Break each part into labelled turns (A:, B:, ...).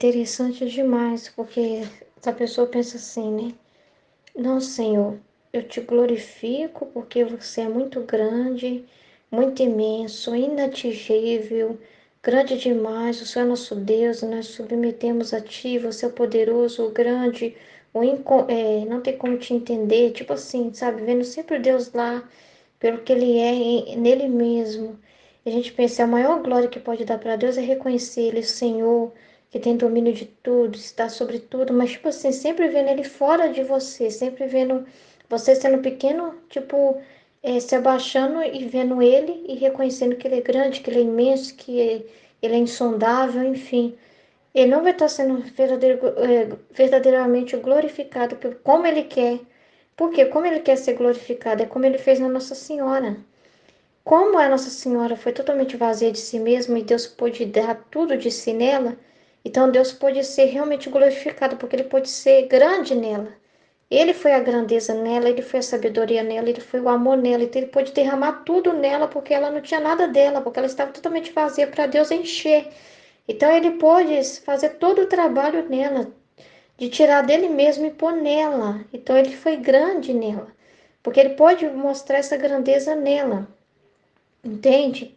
A: interessante demais, porque essa pessoa pensa assim, né? Não, Senhor, eu te glorifico porque você é muito grande, muito imenso, inatingível, grande demais. O Senhor é nosso Deus, nós submetemos a Ti, você é o poderoso, o grande, não tem como te entender. Tipo assim, sabe? Vendo sempre Deus lá, pelo que Ele é nele mesmo. E a gente pensa, a maior glória que pode dar para Deus é reconhecer Ele, Senhor, que tem domínio de tudo, está sobre tudo, mas tipo assim, sempre vendo Ele fora de você, sempre vendo você sendo pequeno, tipo, se abaixando e vendo Ele e reconhecendo que Ele é grande, que Ele é imenso, Ele é insondável, enfim. Ele não vai estar sendo verdadeiramente glorificado como Ele quer. Porque como Ele quer ser glorificado, é como Ele fez na Nossa Senhora. Como a Nossa Senhora foi totalmente vazia de si mesma e Deus pôde dar tudo de si nela, então Deus pôde ser realmente glorificado, porque Ele pôde ser grande nela. Ele foi a grandeza nela, Ele foi a sabedoria nela, Ele foi o amor nela, então Ele pôde derramar tudo nela, porque ela não tinha nada dela, porque ela estava totalmente vazia para Deus encher. Então Ele pôde fazer todo o trabalho nela, de tirar dele mesmo e pôr nela. Então Ele foi grande nela, porque Ele pôde mostrar essa grandeza nela. Entende?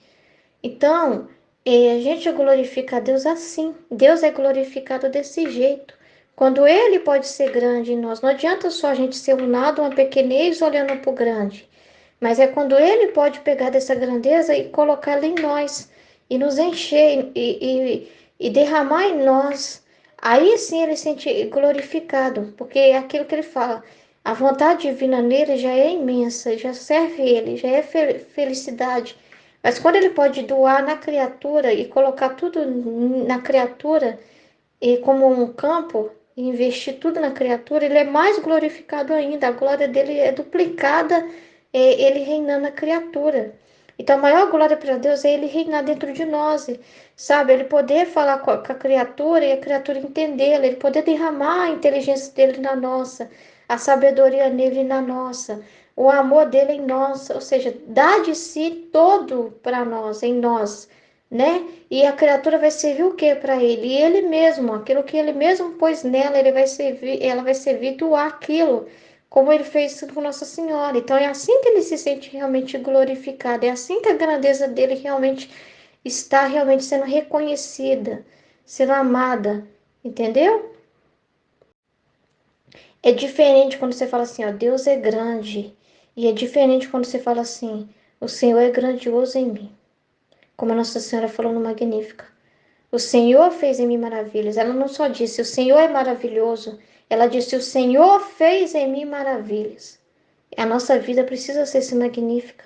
A: Então, a gente glorifica a Deus assim. Deus é glorificado desse jeito. Quando Ele pode ser grande em nós. Não adianta só a gente ser um nada, uma pequenez olhando para o grande. Mas é quando Ele pode pegar dessa grandeza e colocá-la em nós. E nos encher e derramar em nós. Aí sim Ele se sente glorificado. Porque é aquilo que Ele fala. A vontade divina nele já é imensa. Já serve Ele. Já é felicidade. Mas quando ele pode doar na criatura e colocar tudo na criatura, e como um campo, e investir tudo na criatura, ele é mais glorificado ainda. A glória dele é duplicada, ele reinando na criatura. Então, a maior glória para Deus é ele reinar dentro de nós, sabe? Ele poder falar com a criatura e a criatura entendê-la, ele poder derramar a inteligência dele na nossa, a sabedoria nele na nossa, o amor dele em nós, ou seja, dar de si todo para nós, em nós, né? E a criatura vai servir o que para ele? E ele mesmo, aquilo que ele mesmo pôs nela, ele vai servir, ela vai servir doar aquilo, como ele fez com Nossa Senhora. Então é assim que ele se sente realmente glorificado, é assim que a grandeza dele realmente está realmente sendo reconhecida, sendo amada, entendeu? É diferente quando você fala assim, ó, Deus é grande, e é diferente quando você fala assim, o Senhor é grandioso em mim, como a Nossa Senhora falou no Magnífica. O Senhor fez em mim maravilhas. Ela não só disse, o Senhor é maravilhoso. Ela disse, o Senhor fez em mim maravilhas. A nossa vida precisa ser assim magnífica.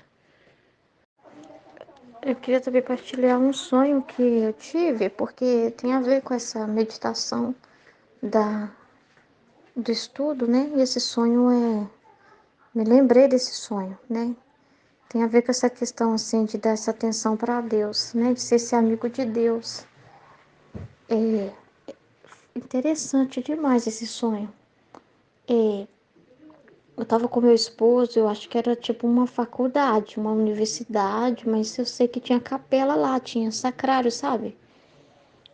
A: Eu queria também partilhar um sonho que eu tive, porque tem a ver com essa meditação da, do estudo, né? E esse sonho me lembrei desse sonho, né? Tem a ver com essa questão, assim, de dar essa atenção para Deus, né? De ser esse amigo de Deus. É interessante demais esse sonho. É, eu tava com meu esposo, eu acho que era tipo uma faculdade, uma universidade, mas eu sei que tinha capela lá, tinha sacrário, sabe?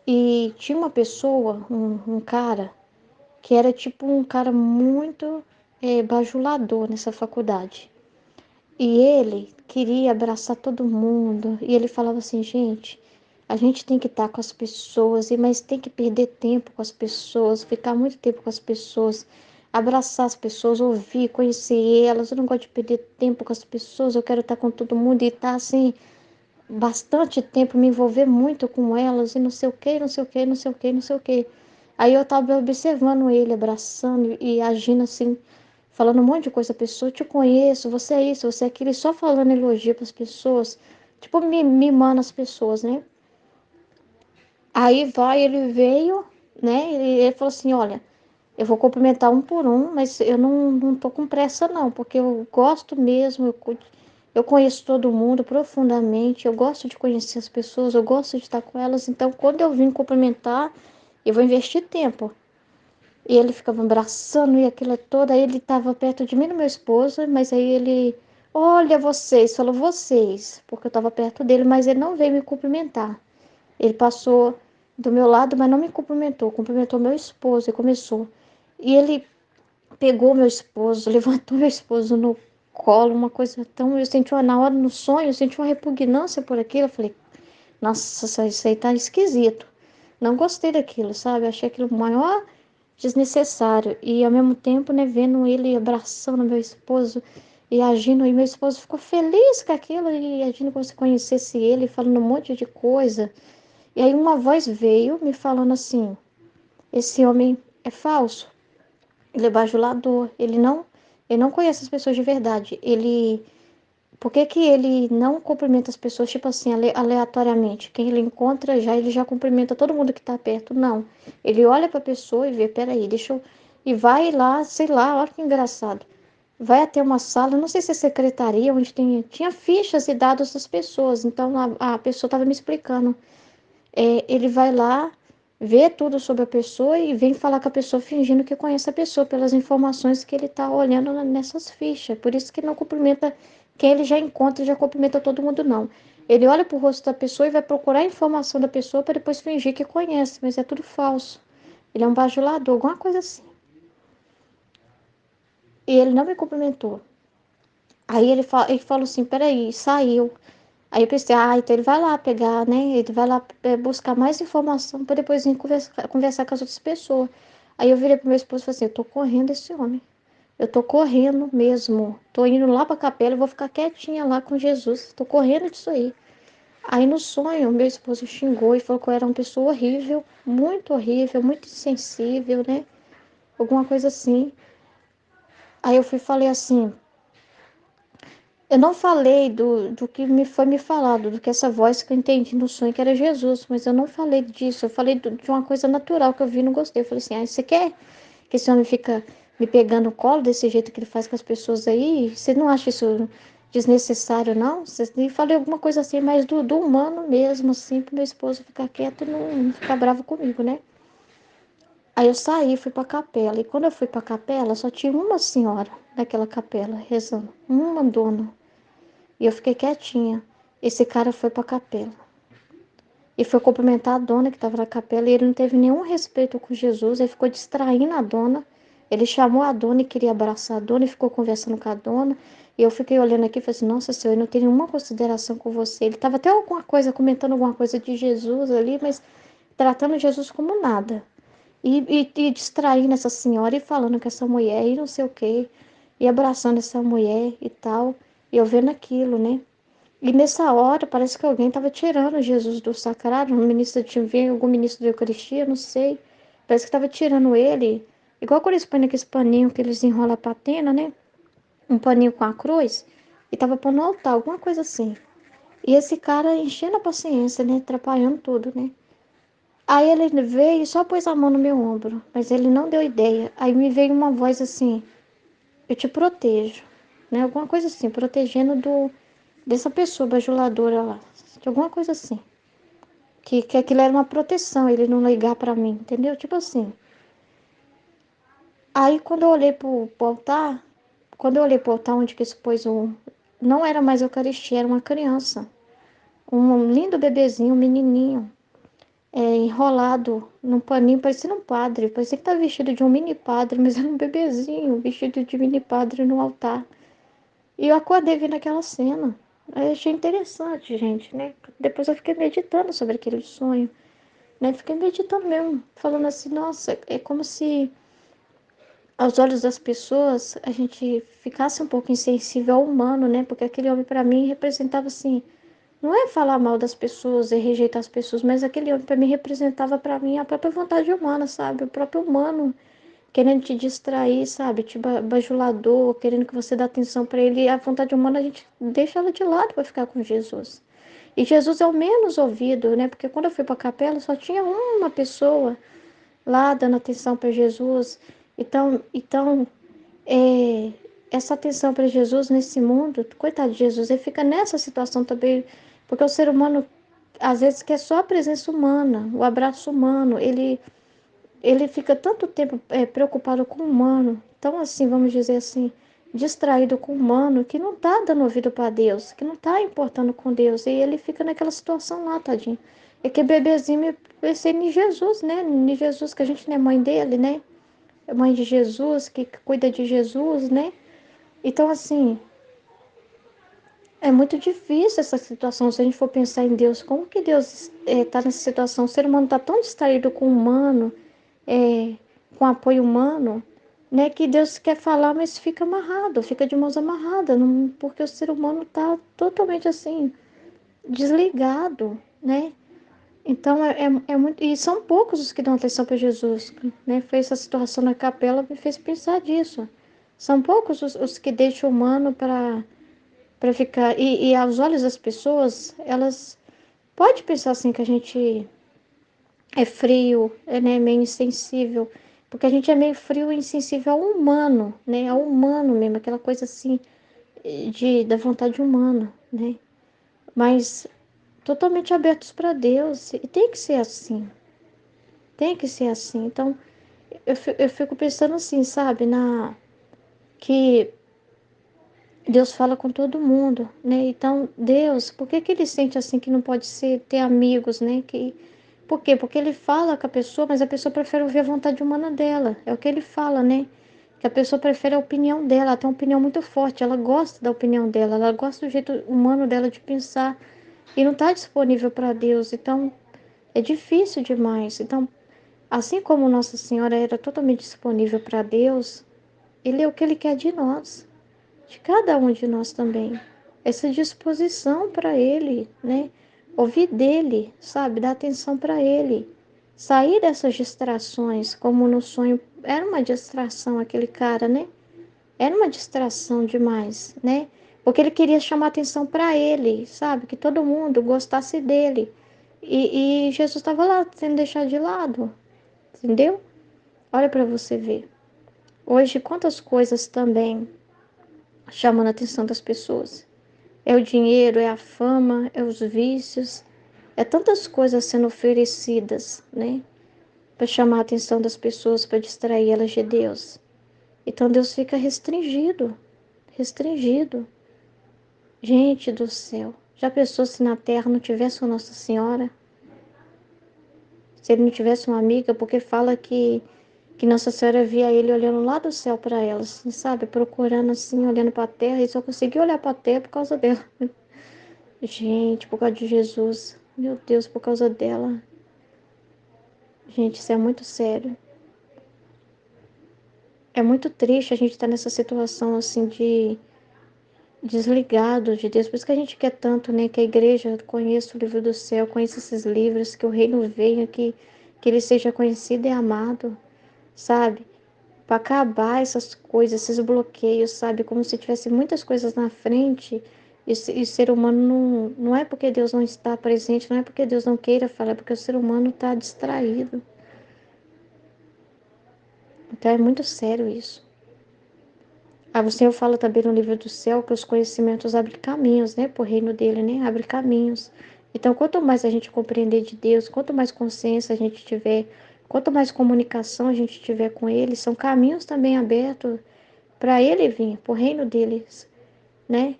A: E tinha uma pessoa, um cara, que era tipo um cara muito bajulador nessa faculdade. E ele queria abraçar todo mundo, e ele falava assim, gente, a gente tem que estar com as pessoas, mas tem que perder tempo com as pessoas, ficar muito tempo com as pessoas, abraçar as pessoas, ouvir, conhecer elas. Eu não gosto de perder tempo com as pessoas, eu quero estar com todo mundo e estar assim, bastante tempo, me envolver muito com elas e não sei o que, não sei o que, não sei o que, não sei o que. Aí eu tava observando ele, abraçando e agindo assim, falando um monte de coisa. A pessoa, te conheço, você é isso, você é aquilo, e só falando elogio para as pessoas, tipo, mimando as pessoas, né? Aí ele veio, né? E ele falou assim: olha, eu vou cumprimentar um por um, mas eu não tô com pressa, não, porque eu gosto mesmo, eu conheço todo mundo profundamente, eu gosto de conhecer as pessoas, eu gosto de estar com elas, então quando eu vim cumprimentar, eu vou investir tempo. E ele ficava abraçando e aquilo todo. Aí ele estava perto de mim e do meu esposo, mas aí ele, olha vocês, falou vocês, porque eu estava perto dele, mas ele não veio me cumprimentar. Ele passou, do meu lado, mas não me cumprimentou, cumprimentou meu esposo e começou. E ele pegou meu esposo, levantou meu esposo no colo, uma coisa tão. Eu senti uma, na hora, no sonho, eu senti uma repugnância por aquilo. Eu falei, nossa, isso aí tá esquisito. Não gostei daquilo, sabe? Achei aquilo maior desnecessário. E ao mesmo tempo, né, vendo ele abraçando meu esposo e agindo, e meu esposo ficou feliz com aquilo e agindo como se conhecesse ele, falando um monte de coisa. E aí uma voz veio me falando assim: esse homem é falso, ele é bajulador, ele não conhece as pessoas de verdade. Por que que ele não cumprimenta as pessoas, tipo assim, aleatoriamente? Quem ele encontra já, ele já cumprimenta todo mundo que tá perto. Não. Ele olha pra pessoa e vê, peraí, deixa eu. E vai lá, sei lá, olha que engraçado. Vai até uma sala, não sei se é secretaria, onde tinha fichas e dados das pessoas. Então a pessoa estava me explicando. Ele vai lá, vê tudo sobre a pessoa e vem falar com a pessoa fingindo que conhece a pessoa pelas informações que ele está olhando nessas fichas. Por isso que não cumprimenta quem ele já encontra, já cumprimenta todo mundo, não. Ele olha pro rosto da pessoa e vai procurar a informação da pessoa para depois fingir que conhece, mas é tudo falso. Ele é um bajulador, alguma coisa assim. E ele não me cumprimentou. Aí ele falou assim, peraí, saiu. Aí eu pensei, então ele vai lá pegar, né? Ele vai lá buscar mais informação para depois vir conversar com as outras pessoas. Aí eu virei pro meu esposo e falei assim, eu tô correndo desse homem. Eu tô correndo mesmo. Tô indo lá pra capela, eu vou ficar quietinha lá com Jesus. Tô correndo disso aí. Aí no sonho, meu esposo xingou e falou que eu era uma pessoa horrível, muito insensível, né? Alguma coisa assim. Aí eu fui e falei assim, eu não falei do que me foi me falado, do que essa voz que eu entendi no sonho que era Jesus, mas eu não falei disso, eu falei de uma coisa natural que eu vi e não gostei. Eu falei assim, você quer que esse homem fica me pegando no colo desse jeito que ele faz com as pessoas aí? Você não acha isso desnecessário, não? E falei alguma coisa assim, mais do humano mesmo, assim, pro meu esposo ficar quieto e não ficar bravo comigo, né? Aí eu saí, fui pra capela, e quando eu fui pra capela, só tinha uma senhora naquela capela, rezando, uma dona. E eu fiquei quietinha. Esse cara foi pra capela. E foi cumprimentar a dona que estava na capela. E ele não teve nenhum respeito com Jesus. Ele ficou distraindo a dona. Ele chamou a dona e queria abraçar a dona e ficou conversando com a dona. E eu fiquei olhando aqui e falei assim, nossa senhora, eu não tenho nenhuma consideração com você. Ele estava até alguma coisa, comentando alguma coisa de Jesus ali, mas tratando Jesus como nada. E distraindo essa senhora e falando com essa mulher e não sei o quê. E abraçando essa mulher e tal. E eu vendo aquilo, né? E nessa hora, parece que alguém estava tirando Jesus do sacrário, um ministro de ver algum ministro da Eucaristia, não sei. Parece que estava tirando ele, igual quando eles põem aqueles paninhos que eles enrolam a patena, né? Um paninho com a cruz, e estava pondo no altar, alguma coisa assim. E esse cara enchendo a paciência, né? Atrapalhando tudo, né? Aí ele veio e só pôs a mão no meu ombro, mas ele não deu ideia. Aí me veio uma voz assim, eu te protejo, né? Alguma coisa assim, protegendo dessa pessoa bajuladora lá, de alguma coisa assim. Que aquilo era uma proteção, ele não ligar pra mim, entendeu? Tipo assim. Aí quando eu olhei pro altar, quando eu olhei pro altar onde que se pôs o. Não era mais Eucaristia, era uma criança. Um lindo bebezinho, um menininho, enrolado num paninho, parecia um padre. Parecia que estava vestido de um mini padre, mas era um bebezinho, vestido de mini padre no altar. E eu acordei vendo aquela cena. Aí eu achei interessante, gente, né? Depois eu fiquei meditando sobre aquele sonho, né? Fiquei meditando mesmo, falando assim, nossa, é como se aos olhos das pessoas a gente ficasse um pouco insensível ao humano, né? Porque aquele homem para mim representava assim, não é falar mal das pessoas e rejeitar as pessoas, mas aquele homem para mim representava para mim a própria vontade humana, sabe? O próprio humano querendo te distrair, sabe? Te bajulador, querendo que você dê atenção para ele. E a vontade humana a gente deixa ela de lado para ficar com Jesus. E Jesus é o menos ouvido, né? Porque quando eu fui para a capela só tinha uma pessoa lá dando atenção para Jesus. Então é, essa atenção para Jesus nesse mundo, coitado de Jesus, ele fica nessa situação também, porque o ser humano às vezes quer só a presença humana, o abraço humano, ele fica tanto tempo preocupado com o humano, tão assim, vamos dizer assim, distraído com o humano, que não tá dando ouvido para Deus, que não tá importando com Deus, e ele fica naquela situação lá, tadinho. É que bebezinho Pensei em Jesus, né? Em Jesus, que a gente não é mãe dele, né? É mãe de Jesus, que cuida de Jesus, né? Então, assim, é muito difícil essa situação. Se a gente for pensar em Deus, como que Deus está nessa situação? O ser humano está tão distraído com o humano, é, com apoio humano, né? Que Deus quer falar, mas fica amarrado, fica de mãos amarradas, porque o ser humano está totalmente assim, desligado, né? Então é muito. E são poucos os que dão atenção para Jesus, né? Foi essa situação na capela me fez pensar disso. São poucos os que deixam o humano para ficar. E aos olhos das pessoas, elas pode pensar assim que a gente é frio, né? Meio insensível. Porque a gente é meio frio e insensível ao humano, né? Ao humano mesmo, aquela coisa assim da vontade humana, né? Mas totalmente abertos para Deus. E tem que ser assim. Tem que ser assim. Então, eu fico pensando assim, sabe? Que Deus fala com todo mundo, né? Então, Deus, por que que ele sente assim que não pode ter amigos, né? Por quê? Porque ele fala com a pessoa, mas a pessoa prefere ouvir a vontade humana dela. É o que ele fala, né? Que a pessoa prefere a opinião dela. Ela tem uma opinião muito forte. Ela gosta da opinião dela. Ela gosta do jeito humano dela de pensar. E não está disponível para Deus. Então, é difícil demais. Então, assim como Nossa Senhora era totalmente disponível para Deus, Ele é o que Ele quer de nós, de cada um de nós também. Essa disposição para Ele, né? Ouvir dele, sabe? Dar atenção para Ele. Sair dessas distrações, como no sonho, era uma distração aquele cara, né? Era uma distração demais, né? Porque ele queria chamar atenção para ele, sabe? Que todo mundo gostasse dele. E Jesus estava lá sendo deixado de lado, entendeu? Olha para você ver. Hoje, quantas coisas também chamando a atenção das pessoas. É o dinheiro, é a fama, é os vícios, é tantas coisas sendo oferecidas, né? Para chamar a atenção das pessoas, para distrair elas de Deus. Então Deus fica restringido, restringido. Gente do céu, já pensou se na terra não tivesse uma Nossa Senhora? Se ele não tivesse uma amiga, porque fala que Nossa Senhora via ele olhando lá do céu para ela, assim, sabe? Procurando assim, olhando para a terra, e só conseguia olhar para a terra por causa dela. Gente, por causa de Jesus. Meu Deus, por causa dela. Gente, isso é muito sério. É muito triste a gente estar nessa situação assim de desligado de Deus. Por isso que a gente quer tanto, né? Que a igreja conheça o livro do céu, conheça esses livros, que o reino venha, que ele seja conhecido e amado, sabe? Para acabar essas coisas, esses bloqueios, sabe? Como se tivesse muitas coisas na frente e ser humano não é porque Deus não está presente, não é porque Deus não queira falar, é porque o ser humano está distraído. Então é muito sério isso. Ah, o Senhor fala também no livro do céu que os conhecimentos abrem caminhos, né? Para o reino dele, né? Abre caminhos. Então, quanto mais a gente compreender de Deus, quanto mais consciência a gente tiver, quanto mais comunicação a gente tiver com Ele, são caminhos também abertos para Ele vir, para o reino deles, né?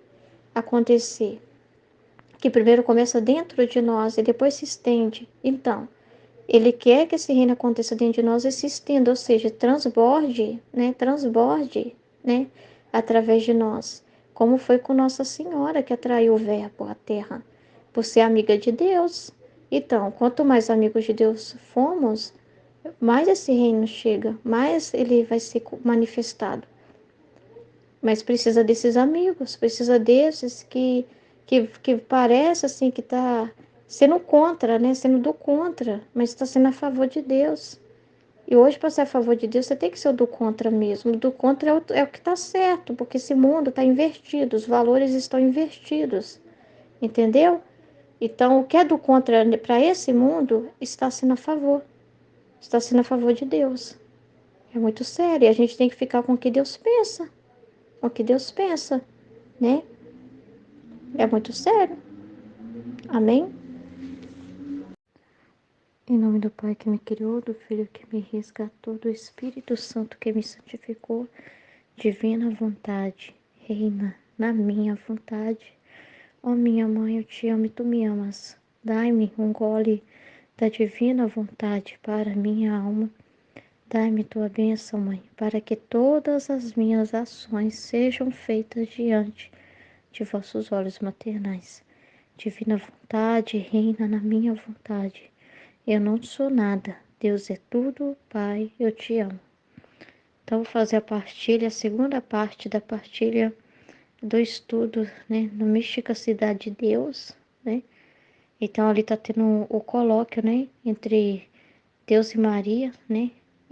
A: Acontecer. Que primeiro começa dentro de nós e depois se estende. Então, Ele quer que esse reino aconteça dentro de nós e se estenda, ou seja, transborde, né? Transborde, né? Através de nós. Como foi com Nossa Senhora que atraiu o Verbo à Terra, por ser amiga de Deus. Então, quanto mais amigos de Deus formos, mais esse reino chega, mais ele vai ser manifestado. Mas precisa desses amigos, precisa desses que parece assim que está sendo contra, né? Sendo do contra, mas está sendo a favor de Deus. E hoje, para ser a favor de Deus, você tem que ser o do contra mesmo. O do contra é o que está certo, porque esse mundo está invertido, os valores estão invertidos, entendeu? Então, o que é do contra para esse mundo está sendo a favor de Deus. É muito sério, e a gente tem que ficar com o que Deus pensa, com o que Deus pensa, né? É muito sério. Amém? Em nome do Pai que me criou, do Filho que me resgatou, do Espírito Santo que me santificou, divina vontade, reina na minha vontade. Ó minha mãe, eu te amo e tu me amas. Dai-me um gole da divina vontade para minha alma. Dai-me tua bênção, Mãe, para que todas as minhas ações sejam feitas diante de vossos olhos maternais. Divina vontade, reina na minha vontade. Eu não sou nada, Deus é tudo, Pai, eu te amo. Então, vou fazer a partilha, a segunda parte da partilha do estudo, né, no Mística Cidade de Deus, né? Então, ali tá tendo o colóquio, né, entre Deus e Maria, né?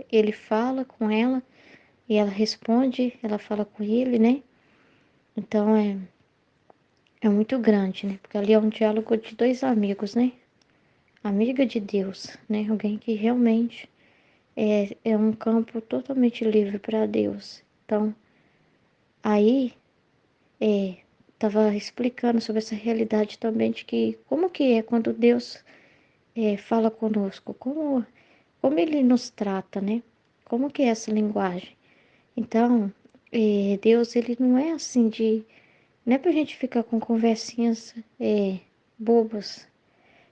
A: Ele fala com ela e ela responde, ela fala com ele, né? Então, é muito grande, né? Porque ali é um diálogo de dois amigos, né? Amiga de Deus, né? Alguém que realmente é um campo totalmente livre para Deus. Então, aí, tava explicando sobre essa realidade também de que como que é quando Deus fala conosco, como ele nos trata, né? Como que é essa linguagem? Então, Deus, ele não é assim não é pra gente ficar com conversinhas bobas.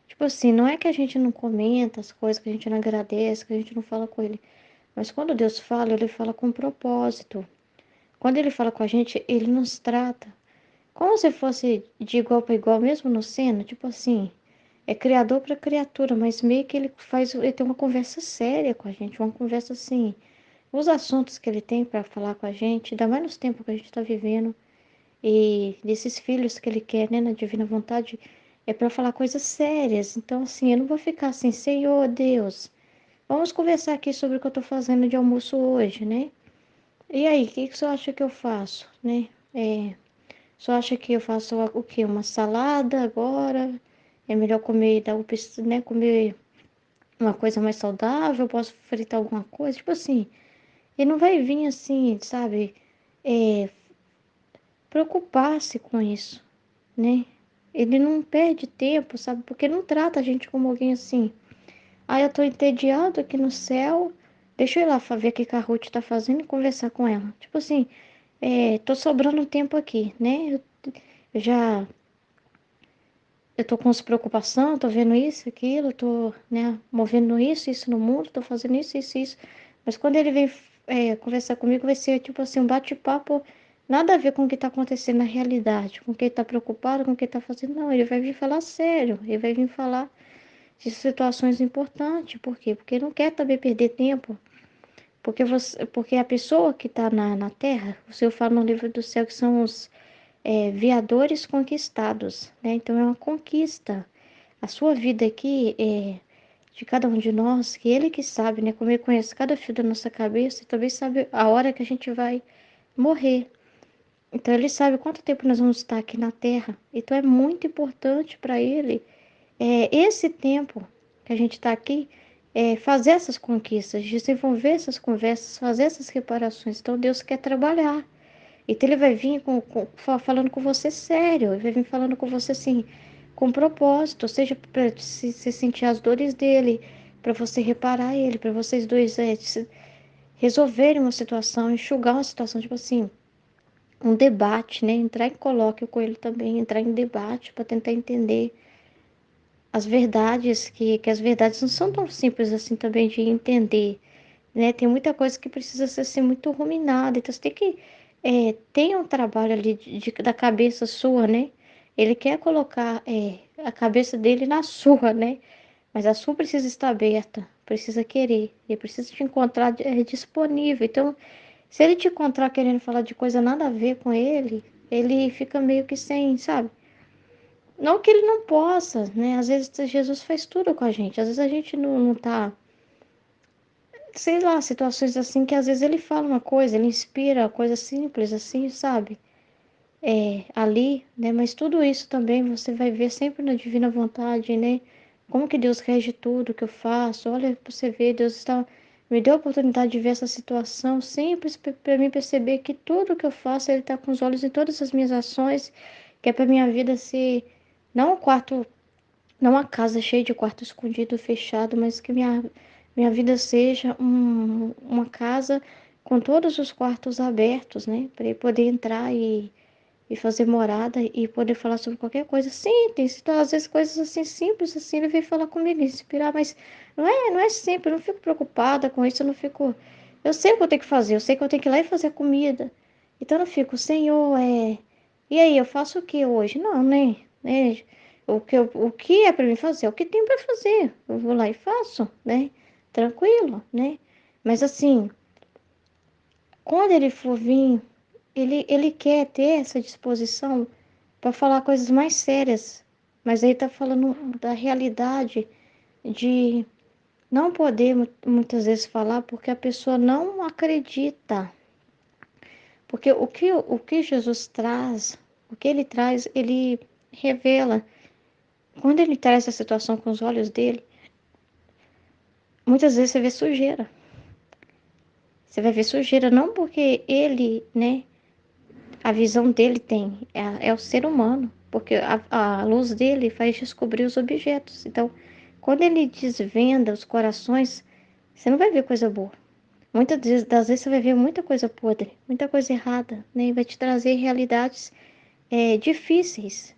A: Tipo assim, não é que a gente não comenta as coisas, que a gente não agradece, que a gente não fala com ele. Mas quando Deus fala, ele fala com propósito. Quando ele fala com a gente, ele nos trata como se fosse de igual para igual, mesmo no seno, tipo assim, é criador para criatura, mas meio que ele tem uma conversa séria com a gente, uma conversa assim, os assuntos que ele tem para falar com a gente, ainda mais nos tempos que a gente está vivendo, e desses filhos que ele quer, né, na divina vontade, é para falar coisas sérias. Então, assim, eu não vou ficar assim, Senhor Deus, vamos conversar aqui sobre o que eu estou fazendo de almoço hoje, né? E aí, o que que você acha que eu faço, né? Só acha que eu faço o quê? Uma salada agora? É melhor comer, né? Comer uma coisa mais saudável? Eu posso fritar alguma coisa? Tipo assim, ele não vai vir assim, sabe? É, preocupar-se com isso, né? Ele não perde tempo, sabe? Porque não trata a gente como alguém assim. Ah, eu tô entediado aqui no céu. Deixa eu ir lá ver o que a Ruth tá fazendo e conversar com ela. Tipo assim, tô sobrando tempo aqui, né? Eu já eu tô com essa preocupação, tô vendo isso, aquilo, tô, né, movendo isso no mundo, tô fazendo isso. Mas quando ele vem conversar comigo, vai ser tipo assim, um bate-papo, nada a ver com o que tá acontecendo na realidade, com o que ele tá preocupado, com o que ele tá fazendo. Não, ele vai vir falar sério, ele vai vir falar de situações importantes. Por quê? Porque ele não quer também perder tempo. Porque a pessoa que está na Terra, o Senhor fala no livro do céu que são os viadores conquistados, né? Então é uma conquista. A sua vida aqui é de cada um de nós, que Ele que sabe, né? Como Ele conhece cada fio da nossa cabeça e também sabe a hora que a gente vai morrer. Então Ele sabe quanto tempo nós vamos estar aqui na Terra. Então é muito importante para Ele esse tempo que a gente está aqui fazer essas conquistas, desenvolver essas conversas, fazer essas reparações. Então Deus quer trabalhar. Então ele vai vir falando com você sério, ele vai vir falando com você assim, com propósito, seja para se sentir as dores dele, para você reparar ele, para vocês dois resolverem uma situação, enxugar uma situação, tipo assim, um debate, né? Entrar em colóquio com ele também, entrar em debate para tentar entender as verdades, que as verdades não são tão simples assim também de entender, né? Tem muita coisa que precisa ser assim, muito ruminada, então você tem que tem um trabalho ali da cabeça sua, né? Ele quer colocar a cabeça dele na sua, né? Mas a sua precisa estar aberta, precisa querer, ele precisa te encontrar disponível. Então, se ele te encontrar querendo falar de coisa nada a ver com ele, ele fica meio que sem, sabe? Não que ele não possa, né? Às vezes Jesus faz tudo com a gente. Às vezes a gente não tá, sei lá, situações assim que às vezes ele fala uma coisa, ele inspira coisa simples assim, sabe? Ali, né? Mas tudo isso também você vai ver sempre na divina vontade, né? Como que Deus rege tudo que eu faço. Olha, pra você ver, Deus está me deu a oportunidade de ver essa situação simples para mim perceber que tudo que eu faço, Ele está com os olhos em todas as minhas ações, que é para minha vida ser não um quarto, não uma casa cheia de quarto escondido, fechado, mas que minha vida seja uma casa com todos os quartos abertos, né? Para ele poder entrar e fazer morada e poder falar sobre qualquer coisa. Sim, tem então, às vezes coisas assim simples assim, ele vem falar comigo, inspirar, mas não é sempre, eu não fico preocupada com isso, eu não fico, eu sei o que eu tenho que fazer, eu sei que eu tenho que ir lá e fazer a comida. Então eu não fico, Senhor, e aí, eu faço o que hoje? Não, né? O que é para mim fazer? O que tem para fazer? Eu vou lá e faço, né? Tranquilo, né? Mas assim, quando ele for vir, ele quer ter essa disposição para falar coisas mais sérias, mas aí tá falando da realidade de não poder muitas vezes falar porque a pessoa não acredita. Porque o que Jesus traz, o que ele traz, ele revela. Quando ele traz essa situação com os olhos dele, muitas vezes você vê sujeira. Você vai ver sujeira não porque ele, né, a visão dele tem, é o ser humano, porque a luz dele faz descobrir os objetos. Então, quando ele desvenda os corações, você não vai ver coisa boa. Muitas das vezes você vai ver muita coisa podre, muita coisa errada, né? E vai te trazer realidades difíceis.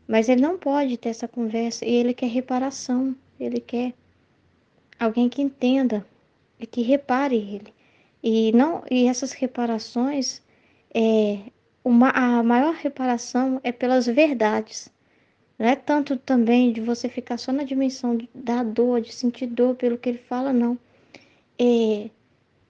A: Mas ele não pode ter essa conversa e ele quer reparação, ele quer alguém que entenda e que repare ele. E essas reparações, é, a maior reparação é pelas verdades. Não é tanto também de você ficar só na dimensão da dor, de sentir dor pelo que ele fala, não. É,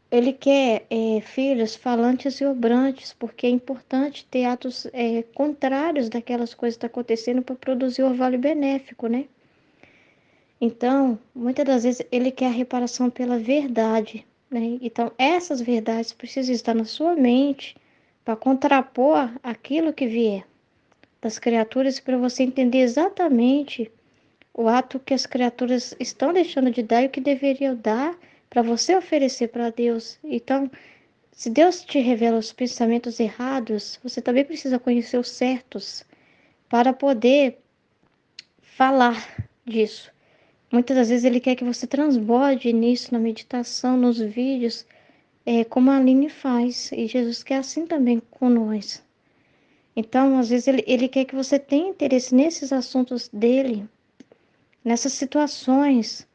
A: ele quer filhos falantes e obrantes, porque é importante ter atos contrários daquelas coisas que estão acontecendo para produzir o orvalho benéfico, né? Então, muitas das vezes ele quer a reparação pela verdade, né? Então, essas verdades precisam estar na sua mente para contrapor aquilo que vier das criaturas, para você entender exatamente o ato que as criaturas estão deixando de dar e o que deveriam dar para você oferecer para Deus. Então, se Deus te revela os pensamentos errados, você também precisa conhecer os certos para poder falar disso. Muitas das vezes ele quer que você transborde nisso na meditação, nos vídeos, como a Aline faz. E Jesus quer assim também com nós. Então, às vezes, ele quer que você tenha interesse nesses assuntos dele, nessas situações.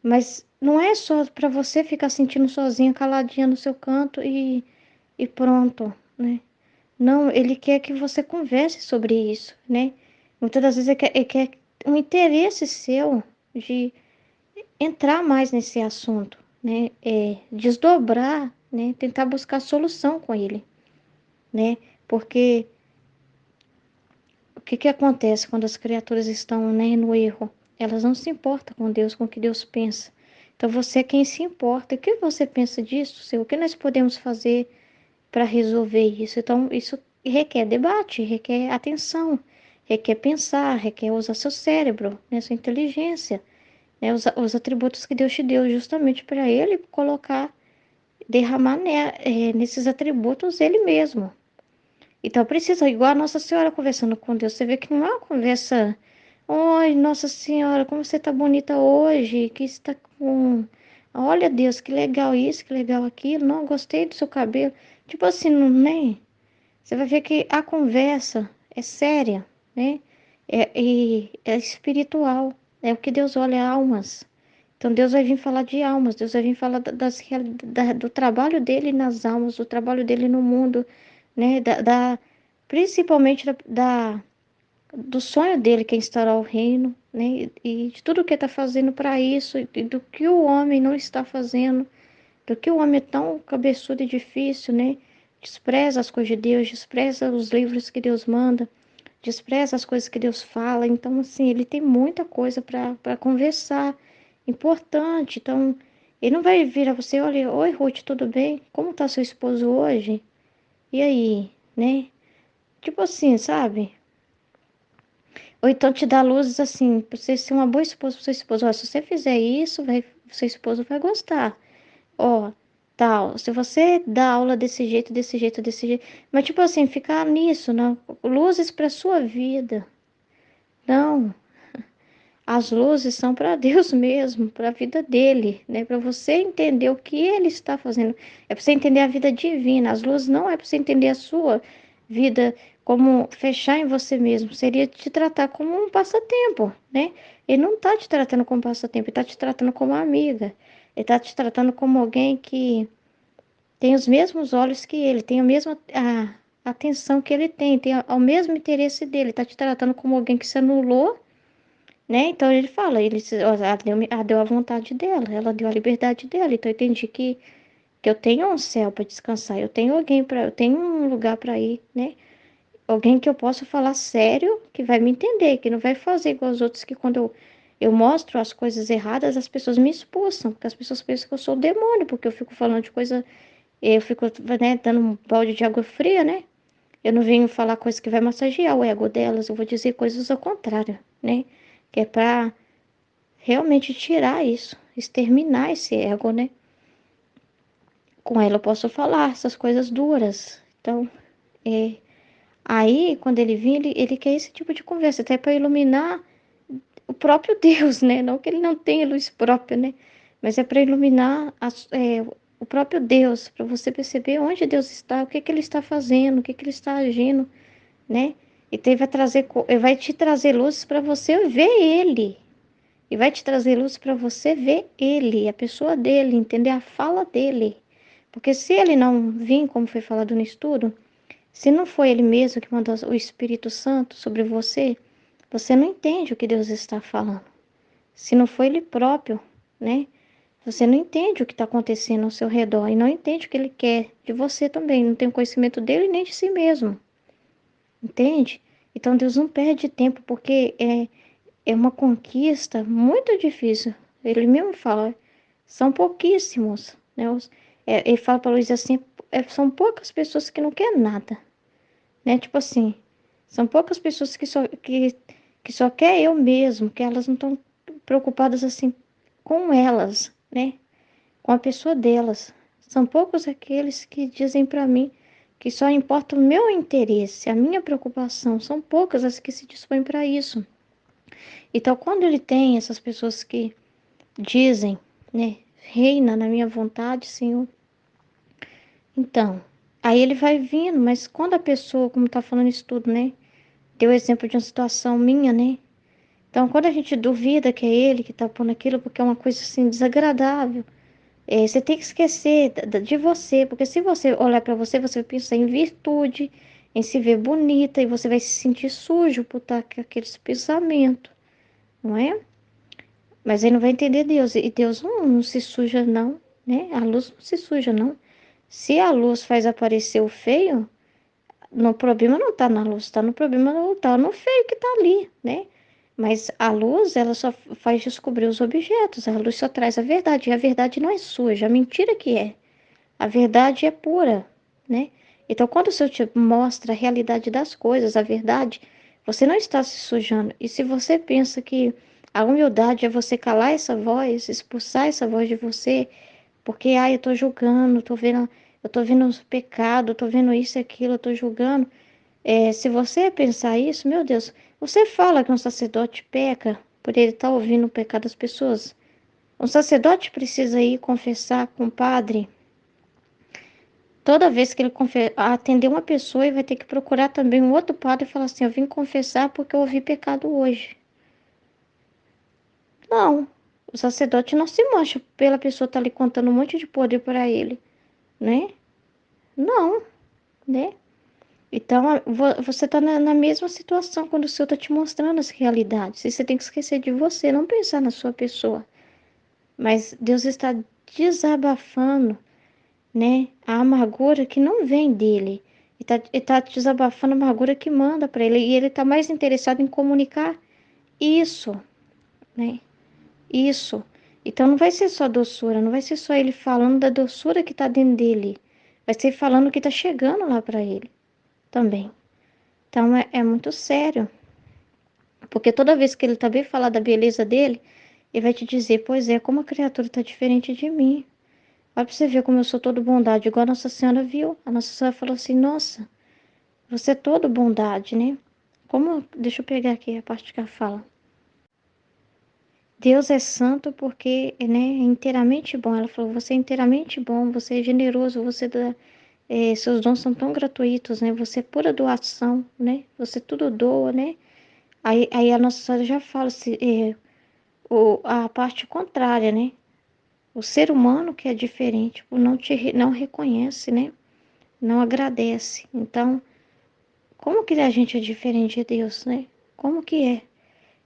A: Mas não é só para você ficar sentindo sozinha, caladinha no seu canto e pronto, né? Não, ele quer que você converse sobre isso, né? Muitas das vezes ele quer um interesse seu de entrar mais nesse assunto, né? Desdobrar, né? Tentar buscar solução com ele, né? Porque o que que acontece quando as criaturas estão, né, no erro? Elas não se importam com Deus, com o que Deus pensa. Então você é quem se importa. O que você pensa disso, Senhor? O que nós podemos fazer para resolver isso? Então isso requer debate, requer atenção, requer pensar, requer usar seu cérebro, né, sua inteligência, né, os atributos que Deus te deu justamente para ele colocar, derramar, né, nesses atributos ele mesmo. Então precisa, igual a Nossa Senhora conversando com Deus, você vê que não é uma conversa, oi, Nossa Senhora, como você tá bonita hoje, que está com, olha Deus, que legal isso, que legal aquilo, não, gostei do seu cabelo, tipo assim, não, né? Você vai ver que a conversa é séria, né? E é espiritual, é o que Deus olha, almas. Então Deus vai vir falar de almas, Deus vai vir falar do trabalho dele nas almas, do trabalho dele no mundo, né? Principalmente do sonho dele, que é instaurar o reino, né? E de tudo que ele está fazendo para isso, e do que o homem não está fazendo, do que o homem é tão cabeçudo e difícil, né? Despreza as coisas de Deus, despreza os livros que Deus manda, despreza as coisas que Deus fala. Então, assim, ele tem muita coisa para conversar, importante. Então, ele não vai vir a você, olha, oi Ruth, tudo bem? Como tá seu esposo hoje? E aí, né? Tipo assim, sabe? Ou então te dá luzes assim, pra você ser uma boa esposa pro seu esposo. Ó, se você fizer isso, seu esposo vai gostar. Ó, tal. Se você dá aula desse jeito, desse jeito, desse jeito. Mas, tipo assim, ficar nisso, né? Luzes pra sua vida. Não. As luzes são para Deus mesmo, para a vida dele, né? Para você entender o que ele está fazendo. É para você entender a vida divina. As luzes não é para você entender a sua vida como fechar em você mesmo, seria te tratar como um passatempo, né? Ele não tá te tratando como passatempo, ele tá te tratando como amiga. Ele tá te tratando como alguém que tem os mesmos olhos que ele, tem a mesma atenção que ele tem o mesmo interesse dele, tá te tratando como alguém que se anulou, né? Então ele fala, ó, ela deu a vontade dela, ela deu a liberdade dela, então eu entendi que eu tenho um céu para descansar, eu tenho um lugar para ir, né? Alguém que eu possa falar sério, que vai me entender, que não vai fazer igual os outros, que quando eu mostro as coisas erradas, as pessoas me expulsam, porque as pessoas pensam que eu sou o demônio, porque eu fico falando de coisa, eu fico, né, dando um balde de água fria, né? Eu não venho falar coisa que vai massagear o ego delas, eu vou dizer coisas ao contrário, né? Que é para realmente tirar isso, exterminar esse ego, né? Com ela eu posso falar essas coisas duras. Então, é, aí, quando ele vir, ele quer esse tipo de conversa, até para iluminar o próprio Deus, né? Não que ele não tenha luz própria, né? Mas é para iluminar o próprio Deus, para você perceber onde Deus está, o que que ele está fazendo, o que que ele está agindo, né? E ele vai trazer, vai te trazer luz para você ver ele. E vai te trazer luz para você ver ele, a pessoa dele, entender a fala dele. Porque se ele não vir, como foi falado no estudo, se não foi ele mesmo que mandou o Espírito Santo sobre você, você não entende o que Deus está falando. Se não foi ele próprio, né? Você não entende o que está acontecendo ao seu redor e não entende o que ele quer de você também. Não tem conhecimento dele nem de si mesmo. Entende? Então Deus não perde tempo porque é uma conquista muito difícil. Ele mesmo fala, são pouquíssimos, né? Ele fala para Luiz assim, são poucas pessoas que não querem nada, né? Tipo assim, são poucas pessoas que só quer eu mesmo, que elas não estão preocupadas assim com elas, né? Com a pessoa delas. São poucos aqueles que dizem para mim que só importa o meu interesse, a minha preocupação. São poucas as que se dispõem para isso. Então, quando ele tem essas pessoas que dizem, né, reina na minha vontade, Senhor, então, aí ele vai vindo, mas quando a pessoa, como tá falando isso tudo, né, deu exemplo de uma situação minha, né, então quando a gente duvida que é ele que tá pondo aquilo, porque é uma coisa assim desagradável, você tem que esquecer de você, porque se você olhar para você, você vai pensar em virtude, em se ver bonita, e você vai se sentir sujo por estar com aqueles pensamentos, não é? Mas aí não vai entender Deus. E Deus não se suja, não, né? A luz não se suja, não. Se a luz faz aparecer o feio, no problema não tá na luz, tá no problema não tá no feio que tá ali, né? Mas a luz, ela só faz descobrir os objetos. A luz só traz a verdade. E a verdade não é suja, a mentira que é. A verdade é pura, né? Então, quando o Senhor te mostra a realidade das coisas, a verdade, você não está se sujando. E se você pensa que a humildade é você calar essa voz, expulsar essa voz de você, porque, eu tô julgando, eu tô vendo os pecados, eu tô vendo isso e aquilo, eu tô julgando. Se você pensar isso, meu Deus, você fala que um sacerdote peca por ele estar ouvindo o pecado das pessoas. Um sacerdote precisa ir confessar com o padre. Toda vez que ele atender uma pessoa, ele vai ter que procurar também um outro padre e falar assim: eu vim confessar porque eu ouvi pecado hoje. Não, o sacerdote não se mancha pela pessoa estar ali contando um monte de poder para ele, né? Não, né? Então, você está na mesma situação quando o Senhor está te mostrando as realidades. E você tem que esquecer de você, não pensar na sua pessoa. Mas Deus está desabafando, né? A amargura que não vem dele. E tá desabafando a amargura que manda para ele. E ele tá mais interessado em comunicar isso, né? Isso. Então não vai ser só doçura, não vai ser só ele falando da doçura que tá dentro dele. Vai ser falando o que tá chegando lá para ele também. Então é muito sério. Porque toda vez que ele também falar da beleza dele, ele vai te dizer, pois é, como a criatura tá diferente de mim. Olha pra você ver como eu sou todo bondade, igual a Nossa Senhora viu. A Nossa Senhora falou assim, nossa, você é todo bondade, né? Deixa eu pegar aqui a parte que ela fala. Deus é santo porque, né, é inteiramente bom. Ela falou, você é inteiramente bom, você é generoso, você dá... seus dons são tão gratuitos, né? Você é pura doação, né? Você tudo doa, né? Aí a Nossa Senhora já fala a parte contrária, né? O ser humano que é diferente, tipo, não reconhece, né? Não agradece. Então, como que a gente é diferente de Deus, né? Como que é?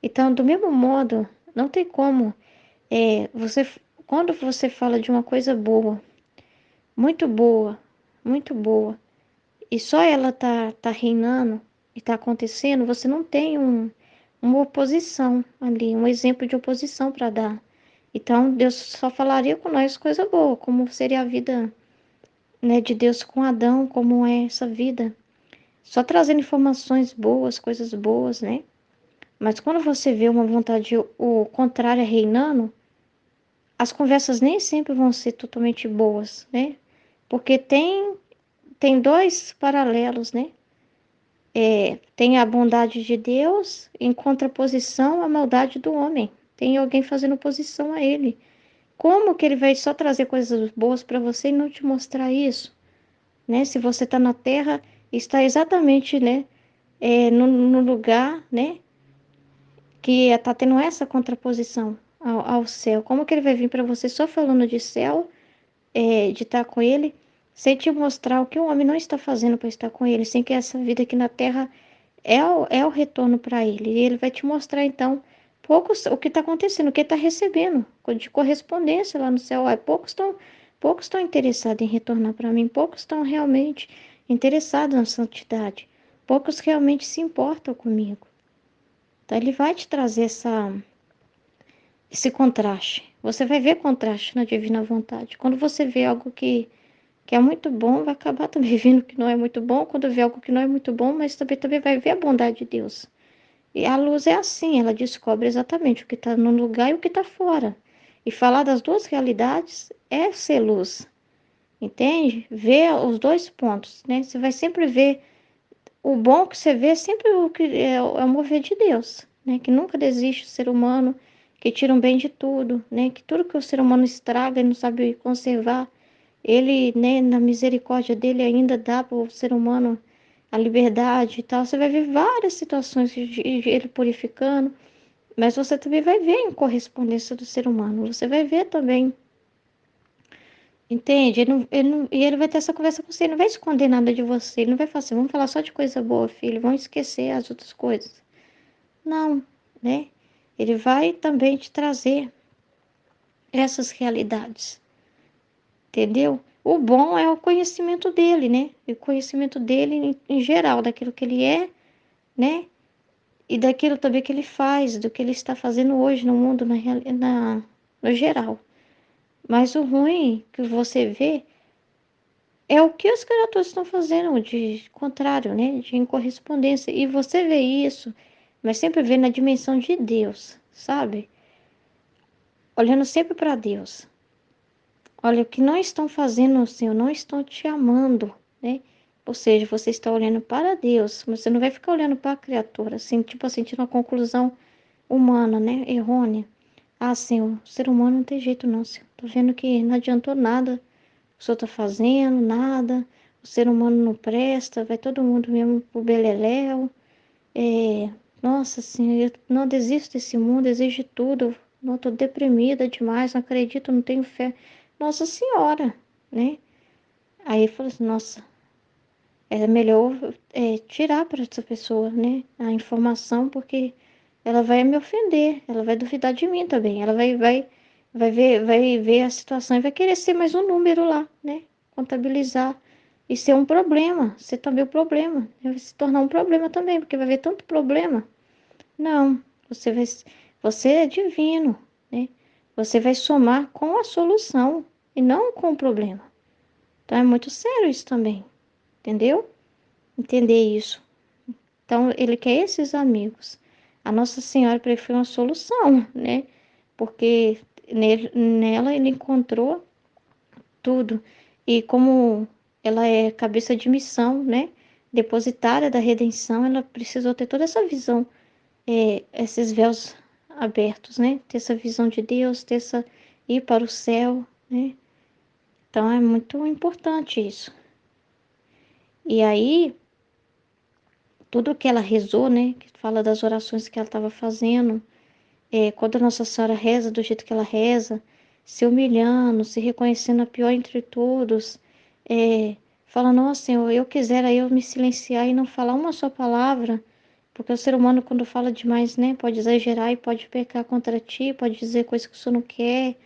A: Então, do mesmo modo, não tem como. Você, quando você fala de uma coisa boa, muito boa, muito boa, e só ela tá reinando e tá acontecendo, você não tem uma oposição ali, um exemplo de oposição para dar. Então, Deus só falaria com nós coisa boa, como seria a vida, né, de Deus com Adão, como é essa vida. Só trazendo informações boas, coisas boas, né? Mas quando você vê uma vontade o contrário reinando, as conversas nem sempre vão ser totalmente boas, né? Porque tem dois paralelos, né? Tem a bondade de Deus em contraposição à maldade do homem. Tem alguém fazendo oposição a ele. Como que ele vai só trazer coisas boas para você e não te mostrar isso, né? Se você está na Terra, está exatamente, né? No lugar, né? Que está tendo essa contraposição ao céu. Como que ele vai vir para você só falando de céu, de estar com ele, sem te mostrar o que o homem não está fazendo para estar com ele, sem que essa vida aqui na Terra é o retorno para ele. E ele vai te mostrar, então, o que está acontecendo, o que está recebendo de correspondência lá no céu. Poucos estão interessados em retornar para mim, poucos estão realmente interessados na santidade, poucos realmente se importam comigo. Então, ele vai te trazer esse contraste. Você vai ver contraste na divina vontade. Quando você vê algo que é muito bom, vai acabar também vendo que não é muito bom. Quando vê algo que não é muito bom, mas também vai ver a bondade de Deus. E a luz é assim, ela descobre exatamente o que está no lugar e o que está fora. E falar das duas realidades é ser luz, entende? Ver os dois pontos, né? Você vai sempre ver o bom que você vê, sempre o que é o mover de Deus, né? Que nunca desiste do ser humano, que tira um bem de tudo, né? Que tudo que o ser humano estraga e não sabe conservar, ele, né, na misericórdia dele ainda dá para o ser humano a liberdade e tal. Você vai ver várias situações de ele purificando, mas você também vai ver em correspondência do ser humano. Você vai ver também, entende? E ele vai ter essa conversa com você, ele não vai esconder nada de você, ele não vai falar assim, vamos falar só de coisa boa, filho, vamos esquecer as outras coisas. Não, né? Ele vai também te trazer essas realidades, entendeu? O bom é o conhecimento dele, né? E o conhecimento dele em geral, daquilo que ele é, né? E daquilo também que ele faz, do que ele está fazendo hoje no mundo, no geral. Mas o ruim que você vê é o que os criaturas estão fazendo de contrário, né? De incorrespondência. E você vê isso, mas sempre vê na dimensão de Deus, sabe? Olhando sempre para Deus. Olha, o que não estão fazendo, Senhor, não estão te amando, né? Ou seja, você está olhando para Deus, mas você não vai ficar olhando para a criatura, assim, tipo assim, tira uma conclusão humana, né? Errônea. Ah, Senhor, o ser humano não tem jeito não, Senhor. Tô vendo que não adiantou nada o Senhor tá fazendo, nada. O ser humano não presta, vai todo mundo mesmo pro beleléu. Nossa, Senhor, eu não desisto desse mundo, exijo tudo. Não, tô deprimida demais, não acredito, não tenho fé. Nossa Senhora, né? Aí eu falei assim, nossa, é melhor tirar para essa pessoa, né? A informação, porque ela vai me ofender, ela vai duvidar de mim também. Ela vai ver a situação e vai querer ser mais um número lá, né? Contabilizar e ser um problema, ser também o problema, né? Vai se tornar um problema também, porque vai ver tanto problema. Não, você é divino, né? Você vai somar com a solução e não com o problema. Então é muito sério isso também, entendeu? Entender isso. Então ele quer esses amigos. A Nossa Senhora para ele foi uma solução, né? Porque nela ele encontrou tudo. E como ela é cabeça de missão, né? Depositária da redenção, ela precisou ter toda essa visão, esses véus abertos, né? Ter essa visão de Deus, ir para o céu, né? Então é muito importante isso. E aí, tudo que ela rezou, né? Que fala das orações que ela estava fazendo, quando a Nossa Senhora reza do jeito que ela reza, se humilhando, se reconhecendo a pior entre todos, fala, nossa, Senhor, eu quisera eu me silenciar e não falar uma só palavra, porque o ser humano, quando fala demais, né, pode exagerar e pode pecar contra ti, pode dizer coisas que o Senhor não quer,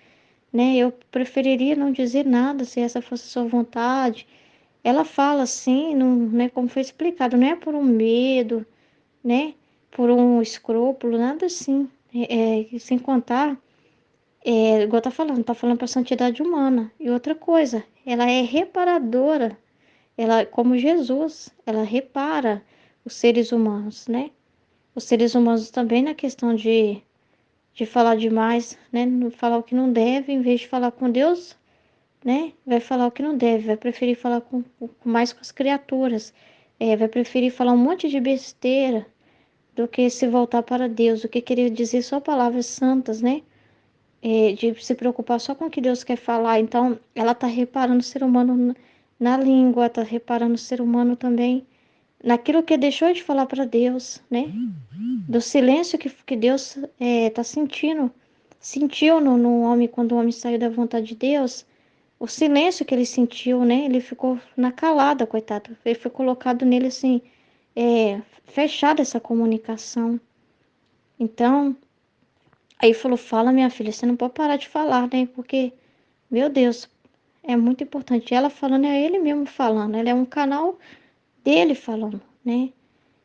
A: né? Eu preferiria não dizer nada se essa fosse a sua vontade. Ela fala assim, não, né, como foi explicado, não é por um medo, né? Por um escrúpulo, nada assim. Sem contar, igual tá falando para santidade humana. E outra coisa, ela é reparadora. Ela, como Jesus, ela repara os seres humanos, né? Os seres humanos também na questão de falar demais, né? Falar o que não deve, em vez de falar com Deus, né? Vai falar o que não deve, vai preferir falar mais com as criaturas, vai preferir falar um monte de besteira do que se voltar para Deus, do que querer dizer só palavras santas, né? De se preocupar só com o que Deus quer falar. Então, ela está reparando o ser humano na língua, está reparando o ser humano também naquilo que deixou de falar para Deus, né? Do silêncio que Deus está sentindo, sentiu no homem quando o homem saiu da vontade de Deus. O silêncio que ele sentiu, né? Ele ficou na calada, coitado. Ele foi colocado nele assim, fechada essa comunicação. Então, aí falou: fala, minha filha, você não pode parar de falar, né? Porque, meu Deus, é muito importante. Ela falando, é ele mesmo falando. Ela é um canal dele falando, né?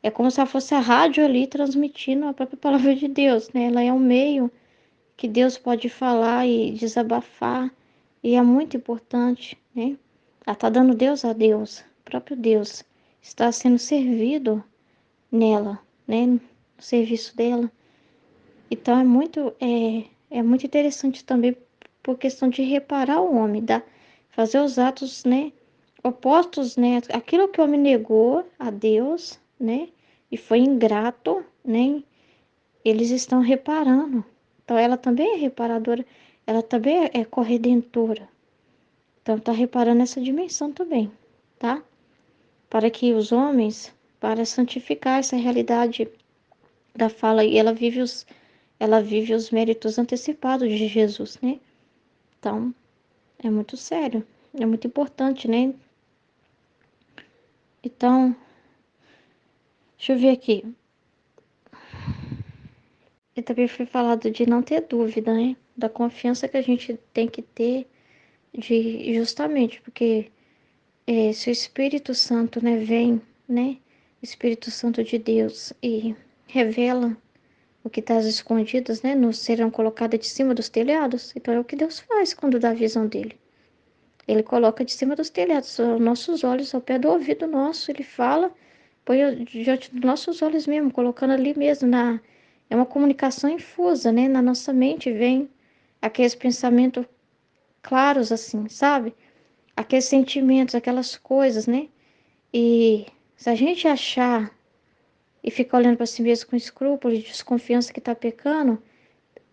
A: É como se ela fosse a rádio ali transmitindo a própria palavra de Deus, né? Ela é um meio que Deus pode falar e desabafar. E é muito importante, né? Ela está dando Deus a Deus, o próprio Deus está sendo servido nela, né? No serviço dela. Então é muito interessante também por questão de reparar o homem, fazer os atos, né? Opostos, né? Aquilo que o homem negou a Deus, né? E foi ingrato, né? Eles estão reparando. Então ela também é reparadora, ela também é corredentora. Então, está reparando essa dimensão também, tá? Para que os homens, para santificar essa realidade da fala, e ela vive os méritos antecipados de Jesus, né? Então, é muito sério, é muito importante, né? Então, deixa eu ver aqui. E também foi falado de não ter dúvida, né? Da confiança que a gente tem que ter justamente, porque se o Espírito Santo, né, vem, né, Espírito Santo de Deus e revela o que está às escondidas, né, não serão colocadas de cima dos telhados. Então é o que Deus faz quando dá a visão dele. Ele coloca de cima dos telhados, aos nossos olhos, ao pé do ouvido nosso, ele fala, põe diante dos nossos olhos mesmo, colocando ali mesmo, é uma comunicação infusa, né, na nossa mente vem aqueles pensamentos claros assim, sabe? Aqueles sentimentos, aquelas coisas, né? E se a gente achar e ficar olhando para si mesmo com escrúpulo e desconfiança que está pecando,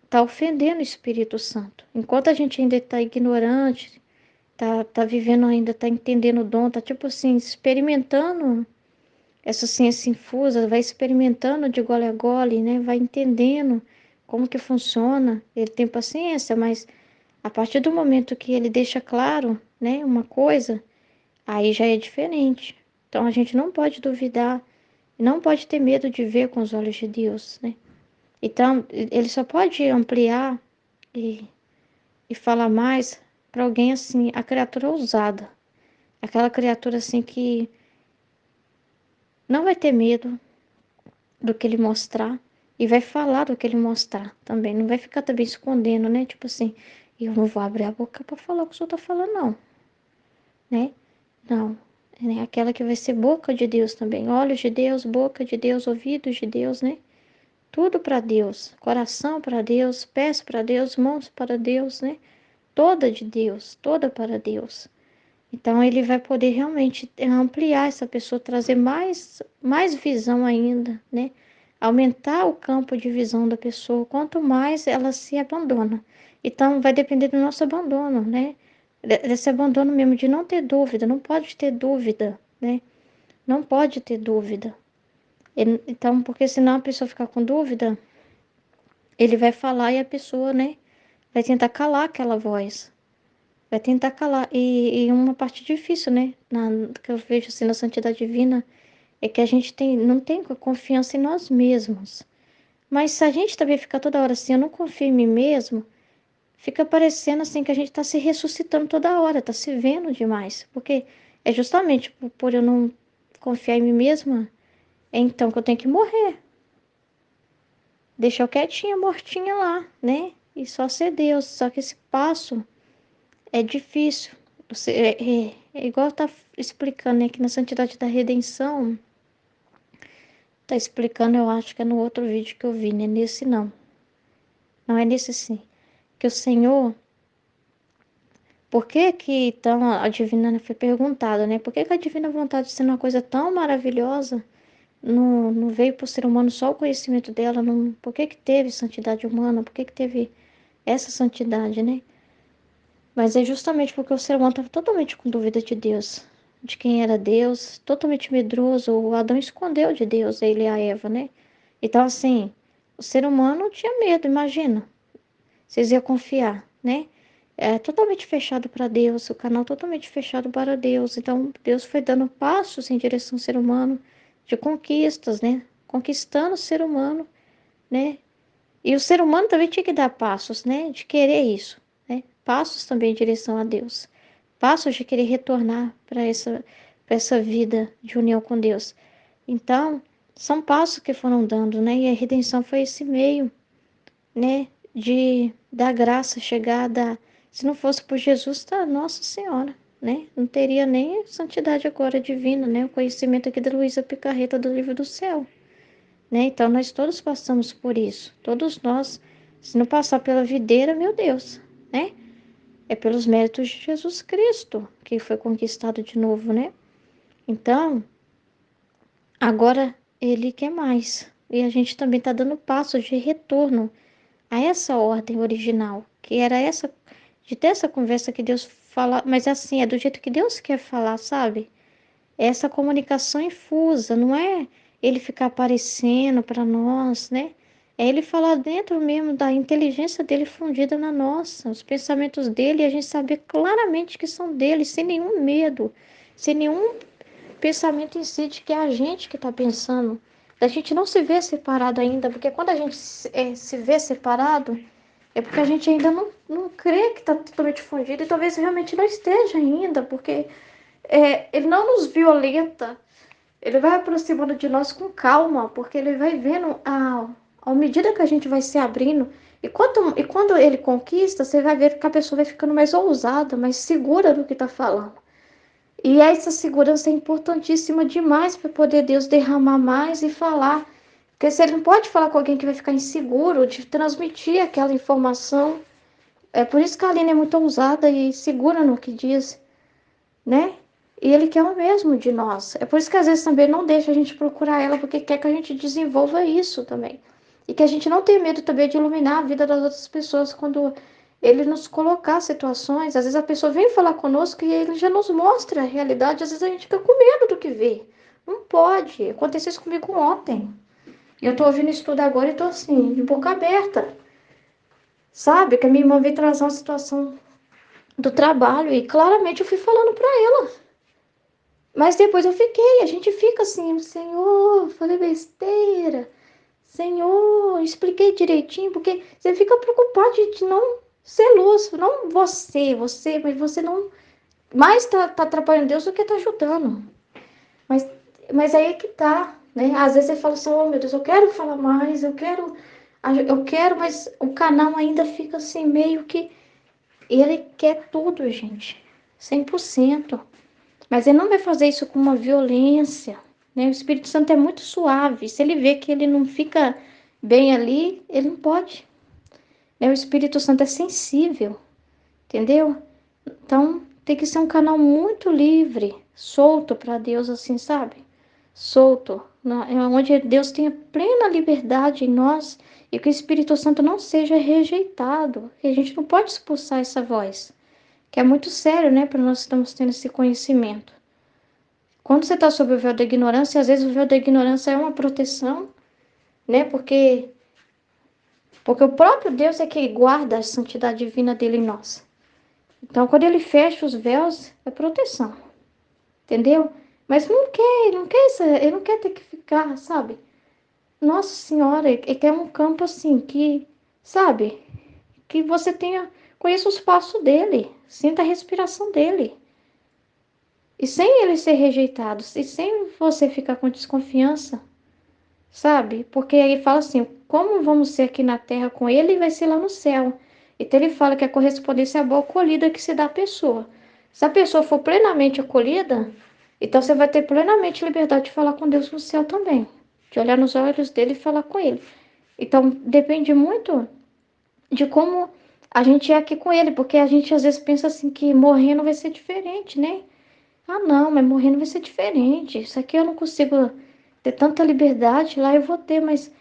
A: está ofendendo o Espírito Santo. Enquanto a gente ainda está ignorante, tá vivendo ainda, está entendendo o dom, tá tipo assim, experimentando essa ciência infusa, vai experimentando de gole a gole, né? Vai entendendo como que funciona. Ele tem paciência, mas a partir do momento que ele deixa claro, né, uma coisa, aí já é diferente. Então a gente não pode duvidar, não pode ter medo de ver com os olhos de Deus, né? Então ele só pode ampliar e, e falar mais para alguém assim, a criatura ousada, aquela criatura assim que não vai ter medo do que ele mostrar e vai falar do que ele mostrar também, não vai ficar também escondendo, né? Tipo assim, eu não vou abrir a boca para falar o que o senhor tá falando, não, né? Não, é aquela que vai ser boca de Deus também, olhos de Deus, boca de Deus, ouvidos de Deus, né? Tudo para Deus, coração para Deus, pés para Deus, mãos para Deus, né? Toda de Deus, toda para Deus. Então ele vai poder realmente ampliar essa pessoa, trazer mais visão ainda, né? Aumentar o campo de visão da pessoa, quanto mais ela se abandona. Então vai depender do nosso abandono, né? Desse abandono mesmo, de não ter dúvida, não pode ter dúvida, né? Não pode ter dúvida. Então, porque senão a pessoa ficar com dúvida, ele vai falar e a pessoa, né, vai tentar calar aquela voz. Vai tentar calar. E uma parte difícil, né, que eu vejo assim na santidade divina, é que a gente não tem confiança em nós mesmos. Mas se a gente também ficar toda hora assim, eu não confio em mim mesmo, fica parecendo assim que a gente está se ressuscitando toda hora, está se vendo demais. Porque é justamente por eu não confiar em mim mesma, é então que eu tenho que morrer. Deixar eu quietinha, mortinha lá, né? E só ser Deus. Só que esse passo é difícil. É igual tá explicando, né? Que na Santidade da Redenção, tá explicando, eu acho que é no outro vídeo que eu vi, né? Nesse não. Não é nesse sim. Que o Senhor, por que que então a divina foi perguntada, né? Por que que a divina vontade, sendo uma coisa tão maravilhosa, não veio para o ser humano só o conhecimento dela? Não, por que que teve santidade humana? Por que que teve essa santidade, né? Mas é justamente porque o ser humano estava totalmente com dúvida de Deus, de quem era Deus, totalmente medroso. O Adão escondeu de Deus, ele e a Eva, né? Então, assim, o ser humano tinha medo, imagina. Vocês iam confiar, né? É totalmente fechado para Deus, o canal totalmente fechado para Deus. Então, Deus foi dando passos em direção ao ser humano, de conquistas, né? Conquistando o ser humano, né? E o ser humano também tinha que dar passos, né? De querer isso, né? Passos também em direção a Deus. Passos de querer retornar para essa vida de união com Deus. Então, são passos que foram dando, né? E a redenção foi esse meio, né? De da graça chegada. Se não fosse por Jesus, tá? Nossa Senhora, né? Não teria nem a santidade agora divina, né? O conhecimento aqui da Luísa Picarreta do Livro do Céu, né? Então, nós todos passamos por isso. Todos nós, se não passar pela videira, meu Deus, né? É pelos méritos de Jesus Cristo que foi conquistado de novo, né? Então, agora ele quer mais. E a gente também está dando passos de retorno a essa ordem original, que era essa, de ter essa conversa que Deus fala, mas assim, é do jeito que Deus quer falar, sabe? É essa comunicação infusa, não é ele ficar aparecendo para nós, né? É ele falar dentro mesmo da inteligência dele fundida na nossa, os pensamentos dele, e a gente saber claramente que são dele, sem nenhum medo, sem nenhum pensamento em si de que é a gente que está pensando. A gente não se vê separado ainda, porque quando a gente se vê separado, é porque a gente ainda não crê que está totalmente fundido e talvez realmente não esteja ainda, porque ele não nos violenta, ele vai aproximando de nós com calma, porque ele vai vendo à medida que a gente vai se abrindo. E quando ele conquista, você vai ver que a pessoa vai ficando mais ousada, mais segura do que está falando. E essa segurança é importantíssima demais para poder Deus derramar mais e falar. Porque se ele não pode falar com alguém que vai ficar inseguro de transmitir aquela informação. É por isso que a Aline é muito ousada e segura no que diz, né? E ele quer o mesmo de nós. É por isso que às vezes também não deixa a gente procurar ela, porque quer que a gente desenvolva isso também. E que a gente não tenha medo também de iluminar a vida das outras pessoas quando ele nos colocar situações. Às vezes a pessoa vem falar conosco e ele já nos mostra a realidade. Às vezes a gente fica com medo do que vê. Não pode. Aconteceu isso comigo ontem. E eu tô ouvindo isso tudo agora e tô assim, de boca aberta. Sabe? Que a minha irmã veio trazer uma situação do trabalho e claramente eu fui falando pra ela. Mas depois eu fiquei, a gente fica assim, Senhor, falei besteira. Senhor, expliquei direitinho, porque você fica preocupado de não ser luz, não você, mas você não mais tá atrapalhando Deus do que tá ajudando. Mas, mas aí é que tá, né? Às vezes você fala assim, oh meu Deus, eu quero falar mais, eu quero, mas o canal ainda fica assim, meio que ele quer tudo, gente, 100%. Mas ele não vai fazer isso com uma violência, né? O Espírito Santo é muito suave. Se ele vê que ele não fica bem ali, ele não pode, né? O Espírito Santo é sensível, entendeu? Então, tem que ser um canal muito livre, solto para Deus, assim, sabe? Solto, onde Deus tenha plena liberdade em nós e que o Espírito Santo não seja rejeitado. E a gente não pode expulsar essa voz, que é muito sério, né? Para nós estamos tendo esse conhecimento. Quando você está sob o véu da ignorância, às vezes o véu da ignorância é uma proteção, né? Porque o próprio Deus é que guarda a santidade divina dele em nós. Então, quando ele fecha os véus, é proteção, entendeu? Mas ele não quer ter que ficar, sabe? Nossa Senhora, ele quer um campo assim, que, sabe? Que você conheça os passos dele, sinta a respiração dele. E sem ele ser rejeitado, e sem você ficar com desconfiança, sabe? Porque aí fala assim, como vamos ser aqui na terra com ele, vai ser lá no céu. Então ele fala que a correspondência é a boa acolhida que se dá à pessoa. Se a pessoa for plenamente acolhida, então você vai ter plenamente liberdade de falar com Deus no céu também. De olhar nos olhos dele e falar com ele. Então depende muito de como a gente é aqui com ele, porque a gente às vezes pensa assim que morrendo vai ser diferente, né? Ah, não, mas morrendo vai ser diferente. Isso aqui eu não consigo ter tanta liberdade, lá eu vou ter, mas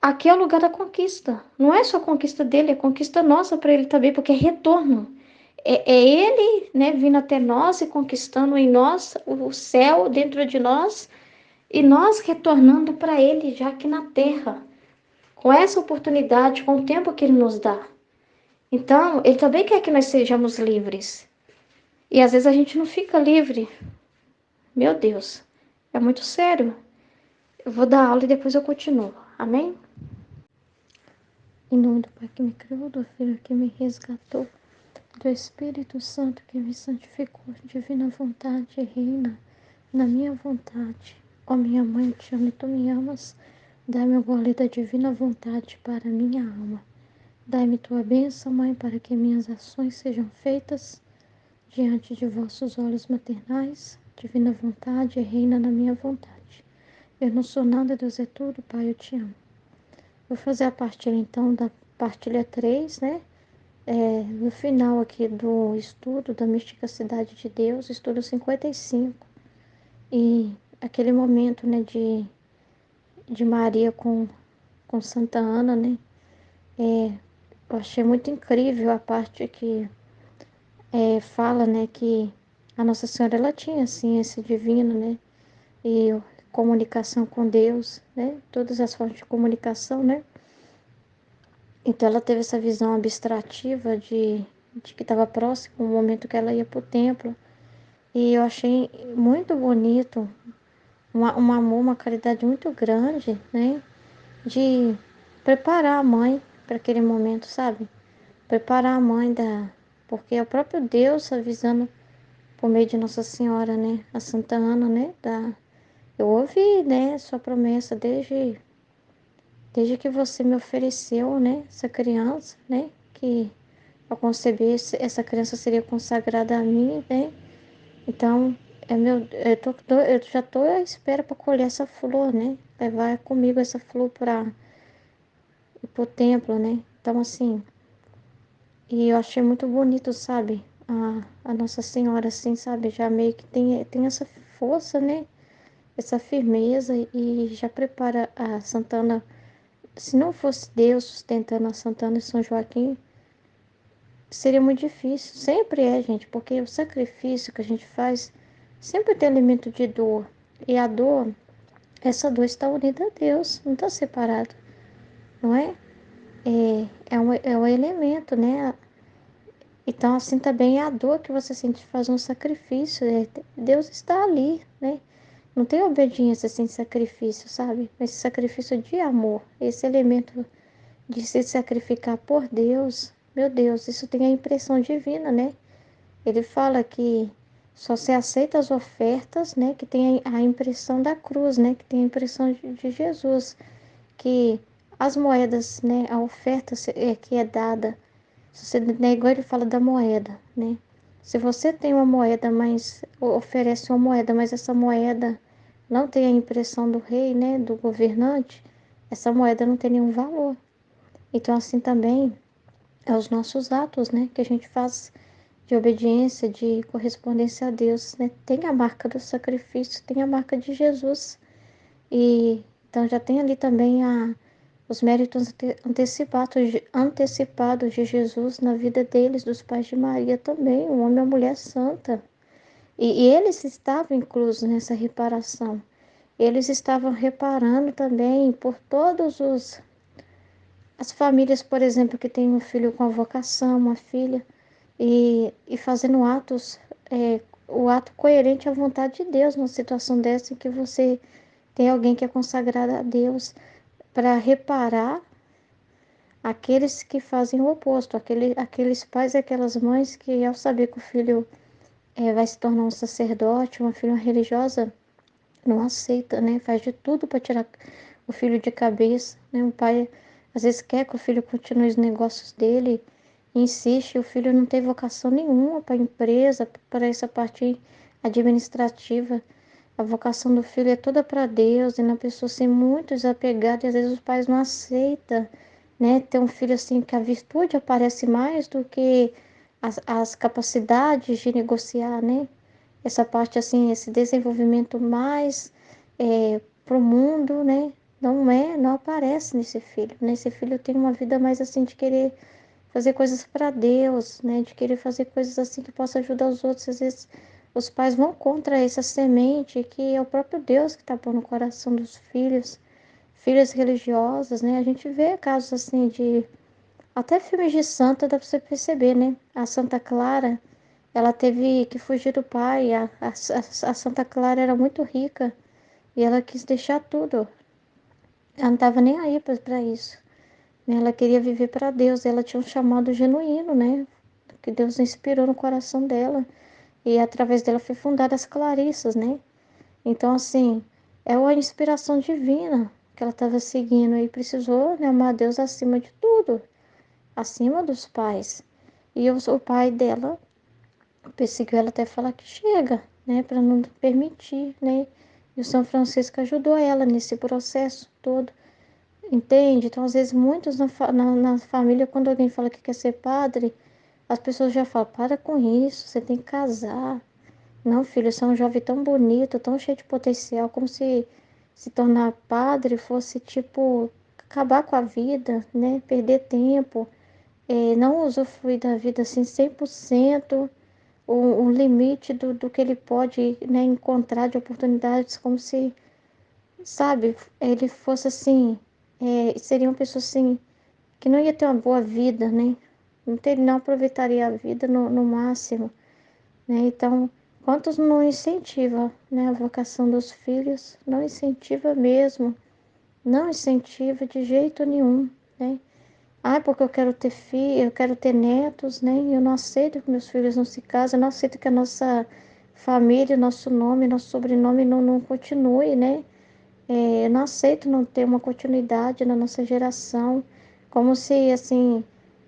A: aqui é o lugar da conquista. Não é só conquista dele, é conquista nossa para ele também, porque é retorno. É ele, né, vindo até nós e conquistando em nós o céu dentro de nós e nós retornando para ele já aqui na terra, com essa oportunidade, com o tempo que ele nos dá. Então, ele também quer que nós sejamos livres. E às vezes a gente não fica livre. Meu Deus, é muito sério. Eu vou dar aula e depois eu continuo. Amém? Em nome do Pai que me criou, do Filho que me resgatou, do Espírito Santo que me santificou, divina vontade reina na minha vontade. Ó minha mãe, te amo e tu me amas. Dai-me o gole da divina vontade para minha alma. Dai-me tua bênção, Mãe, para que minhas ações sejam feitas diante de vossos olhos maternais. Divina vontade reina na minha vontade. Eu não sou nada, Deus é tudo, Pai, eu te amo. Vou fazer a partilha então da partilha 3, né? No final aqui do estudo da misticidade de Deus, estudo 55. E aquele momento, né, de Maria com Santa Ana, né? Eu achei muito incrível a parte que fala, né, que a Nossa Senhora, ela tinha, assim, esse divino, né? E comunicação com Deus, né? Todas as formas de comunicação, né? Então ela teve essa visão abstrativa de que estava próximo o momento que ela ia para o templo. E eu achei muito bonito, um amor, uma caridade muito grande, né? De preparar a mãe para aquele momento, sabe? Preparar a mãe porque é o próprio Deus avisando por meio de Nossa Senhora, né? A Santa Ana, né? Eu ouvi, né? Sua promessa desde que você me ofereceu, né? Essa criança, né? Que ao conceber essa criança seria consagrada a mim, né? Então, eu já tô à espera para colher essa flor, né? Levar comigo essa flor para o templo, né? Então, assim, e eu achei muito bonito, sabe? A Nossa Senhora, assim, sabe? Já meio que tem essa força, né? Essa firmeza e já prepara a Santana. Se não fosse Deus sustentando a Santana e São Joaquim, seria muito difícil. Sempre é, gente, porque o sacrifício que a gente faz sempre tem elemento de dor. E a dor, essa dor está unida a Deus, não está separado, não é? É um elemento, né? Então, assim também é a dor que você sente de fazer um sacrifício. Deus está ali, né? Não tem obediência sem sacrifício, sabe? Esse sacrifício de amor, esse elemento de se sacrificar por Deus, meu Deus, isso tem a impressão divina, né? Ele fala que só se aceita as ofertas, né, que tem a impressão da cruz, né, que tem a impressão de Jesus, que as moedas, né, a oferta que é dada, se você, né, igual ele fala da moeda, né? Se você tem uma moeda, mas oferece uma moeda, mas essa moeda não tem a impressão do rei, né, do governante, essa moeda não tem nenhum valor. Então, assim também é os nossos atos, né, que a gente faz de obediência, de correspondência a Deus, né? Tem a marca do sacrifício, tem a marca de Jesus. E então já tem ali também os méritos antecipados de Jesus na vida deles, dos pais de Maria também, um homem e uma mulher santa. E eles estavam inclusos nessa reparação. Eles estavam reparando também por todos os as famílias, por exemplo, que têm um filho com a vocação, uma filha, e fazendo atos, o ato coerente à vontade de Deus, numa situação dessa em que você tem alguém que é consagrado a Deus, para reparar aqueles que fazem o oposto, aqueles pais e aquelas mães que, ao saber que o filho vai se tornar um sacerdote, uma filha religiosa, não aceita, né? Faz de tudo para tirar o filho de cabeça, né? O pai às vezes quer que o filho continue os negócios dele, insiste, o filho não tem vocação nenhuma para a empresa, para essa parte administrativa. A vocação do filho é toda para Deus, e na pessoa ser muito desapegada, e às vezes os pais não aceitam, né? Ter um filho assim que a virtude aparece mais do que as capacidades de negociar, né? Essa parte assim, esse desenvolvimento mais pro mundo, né? Não aparece nesse filho. Nesse filho tem uma vida mais assim de querer fazer coisas para Deus, né? De querer fazer coisas assim que possa ajudar os outros. Às vezes os pais vão contra essa semente que é o próprio Deus que está pondo no coração dos filhos, filhas religiosas, né? A gente vê casos assim de até filmes de santa dá para você perceber, né? A Santa Clara, ela teve que fugir do pai. A Santa Clara era muito rica e ela quis deixar tudo. Ela não estava nem aí para isso, né? Ela queria viver para Deus. Ela tinha um chamado genuíno, né? Que Deus inspirou no coração dela. E através dela foi fundada as Clarissas, né? Então, assim, é uma inspiração divina que ela estava seguindo e precisou, né, amar Deus acima de tudo, acima dos pais. E o pai dela perseguiu ela até falar que chega, né, para não permitir, né? E o São Francisco ajudou ela nesse processo todo, entende? Então, às vezes, muitos na família, quando alguém fala que quer ser padre, as pessoas já falam: para com isso, você tem que casar. Não, filho, você é um jovem tão bonito, tão cheio de potencial, como se tornar padre fosse, tipo, acabar com a vida, né? Perder tempo, não usufruir da vida assim 100%, o limite do que ele pode, né, encontrar de oportunidades, como se, sabe, ele fosse assim, seria uma pessoa assim, que não ia ter uma boa vida, né? Não aproveitaria a vida no máximo, né? Então, quantos não incentiva, né, a vocação dos filhos? Não incentiva mesmo, não incentiva de jeito nenhum, né? Ah, porque eu quero ter filho, eu quero ter netos, né? E eu não aceito que meus filhos não se casem, eu não aceito que a nossa família, nosso nome, nosso sobrenome não continue, né? Eu não aceito não ter uma continuidade na nossa geração, como se, assim,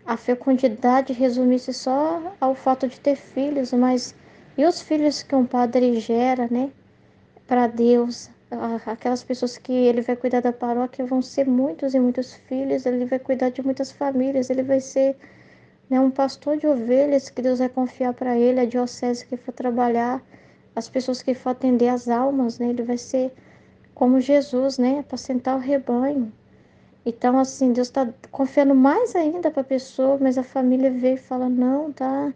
A: a fecundidade resumisse só ao fato de ter filhos, mas e os filhos que um padre gera, né, para Deus? Aquelas pessoas que ele vai cuidar da paróquia vão ser muitos e muitos filhos, ele vai cuidar de muitas famílias, ele vai ser, né, um pastor de ovelhas que Deus vai confiar para ele, a diocese que for trabalhar, as pessoas que for atender as almas, né, ele vai ser como Jesus, né? Apacentar o rebanho. Então, assim, Deus está confiando mais ainda para a pessoa, mas a família vê e fala: não, tá,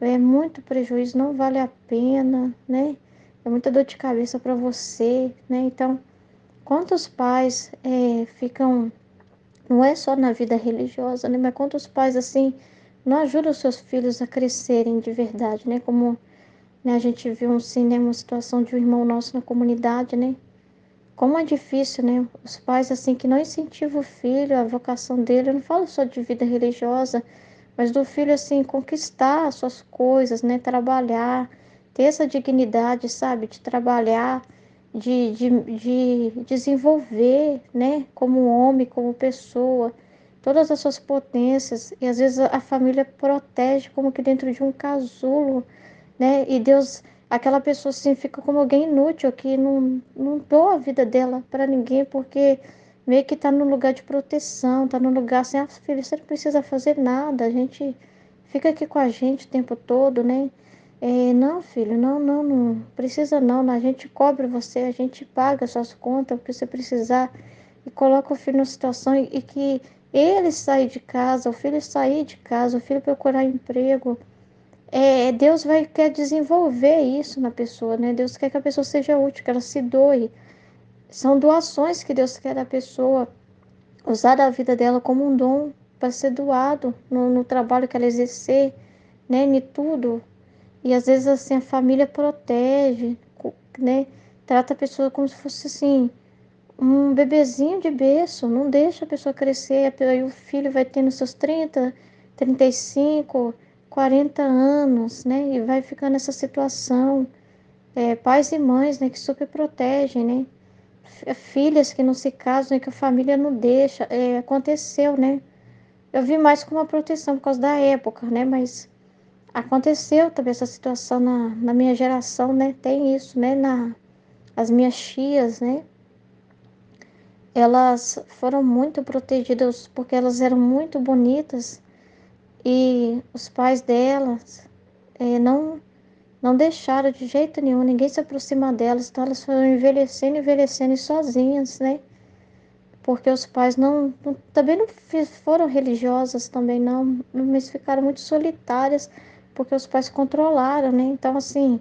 A: é muito prejuízo, não vale a pena, né? É muita dor de cabeça para você, né? Então, quantos pais ficam, não é só na vida religiosa, né? Mas quantos pais, assim, não ajudam os seus filhos a crescerem de verdade, né? Como, né, a gente viu um cinema, uma situação de um irmão nosso na comunidade, né? Como é difícil, né? Os pais, assim, que não incentivam o filho, a vocação dele. Eu não falo só de vida religiosa, mas do filho, assim, conquistar as suas coisas, né? Trabalhar, ter essa dignidade, sabe? De trabalhar, de desenvolver, né? Como homem, como pessoa, todas as suas potências. E às vezes a família protege como que dentro de um casulo, né? E Deus, aquela pessoa assim fica como alguém inútil que não doa a vida dela para ninguém, porque meio que tá no lugar de proteção, tá no lugar assim: ah, filho, você não precisa fazer nada, a gente fica aqui com a gente o tempo todo, né? Não, filho, não precisa não, a gente cobre você, a gente paga suas contas, o que você precisar, e coloca o filho numa situação e que ele sair de casa, o filho sair de casa, o filho procurar emprego, Deus quer desenvolver isso na pessoa, né? Deus quer que a pessoa seja útil, que ela se doe. São doações que Deus quer da pessoa, usar a vida dela como um dom para ser doado no trabalho que ela exercer, né? Em tudo. E às vezes assim a família protege, né? Trata a pessoa como se fosse assim um bebezinho de berço, não deixa a pessoa crescer, aí o filho vai tendo seus 35, 40 anos, né? E vai ficando nessa situação. Pais e mães, né, que super protegem, né? Filhas que não se casam e que a família não deixa. Aconteceu, né? Eu vi mais como uma proteção por causa da época, né? Mas aconteceu também essa situação na minha geração, né? Tem isso, né? As minhas tias, né? Elas foram muito protegidas porque elas eram muito bonitas e os pais delas não deixaram de jeito nenhum ninguém se aproximar delas, então elas foram envelhecendo e sozinhas, né? Porque os pais também não foram religiosas também não, mas ficaram muito solitárias porque os pais controlaram, né? Então assim,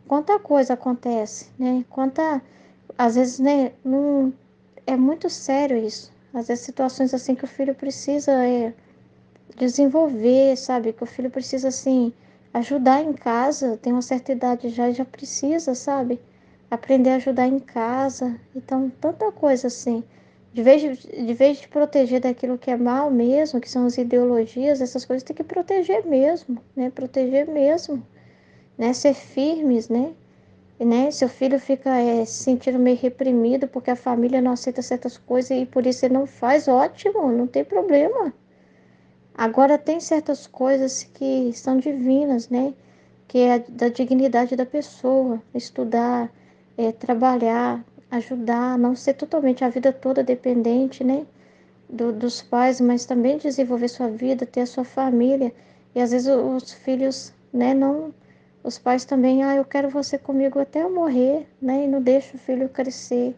A: quanta coisa acontece, né? Às vezes, né, não, é muito sério isso. Às vezes situações assim que o filho precisa desenvolver, sabe? Que o filho precisa, assim, ajudar em casa, tem uma certa idade já e já precisa, sabe? Aprender a ajudar em casa. Então, tanta coisa assim. De vez de proteger daquilo que é mal mesmo, que são as ideologias, essas coisas, tem que proteger mesmo, né? Proteger mesmo, né? Ser firmes, né? E, né? Seu filho fica se sentindo meio reprimido porque a família não aceita certas coisas e por isso ele não faz, ótimo, não tem problema. Agora tem certas coisas que são divinas, né? Que é da dignidade da pessoa, estudar, trabalhar, ajudar, não ser totalmente a vida toda dependente, né? Dos pais, mas também desenvolver sua vida, ter a sua família. E às vezes os filhos, né, não. Os pais também, eu quero você comigo até eu morrer, né? E não deixa o filho crescer.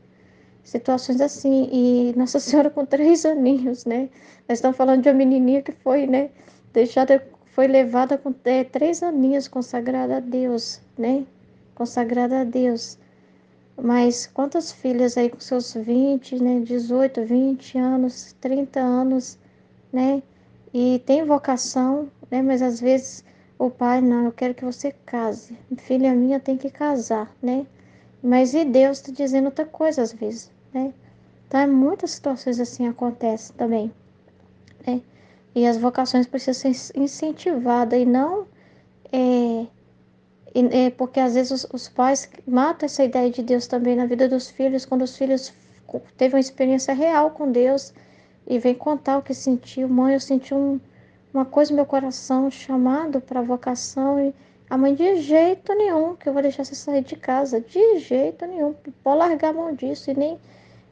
A: Situações assim. E Nossa Senhora com 3 aninhos, né? Nós estamos falando de uma menininha que foi, né? Deixada, foi levada com 3 aninhos consagrada a Deus, né? Consagrada a Deus. Mas quantas filhas aí com seus 20, né, 18, 20 anos, 30 anos, né? E tem vocação, né? Mas às vezes o pai, não, eu quero que você case. Filha minha tem que casar, né? Mas e Deus está dizendo outra coisa às vezes, né? Então, muitas situações assim acontecem também, né? E as vocações precisam ser incentivadas e não é, porque às vezes os pais matam essa ideia de Deus também na vida dos filhos, quando os filhos teve uma experiência real com Deus e vem contar o que sentiu. Mãe, eu senti uma coisa no meu coração, um chamado para a vocação. E a mãe, de jeito nenhum, que eu vou deixar você sair de casa, de jeito nenhum, pode largar a mão disso.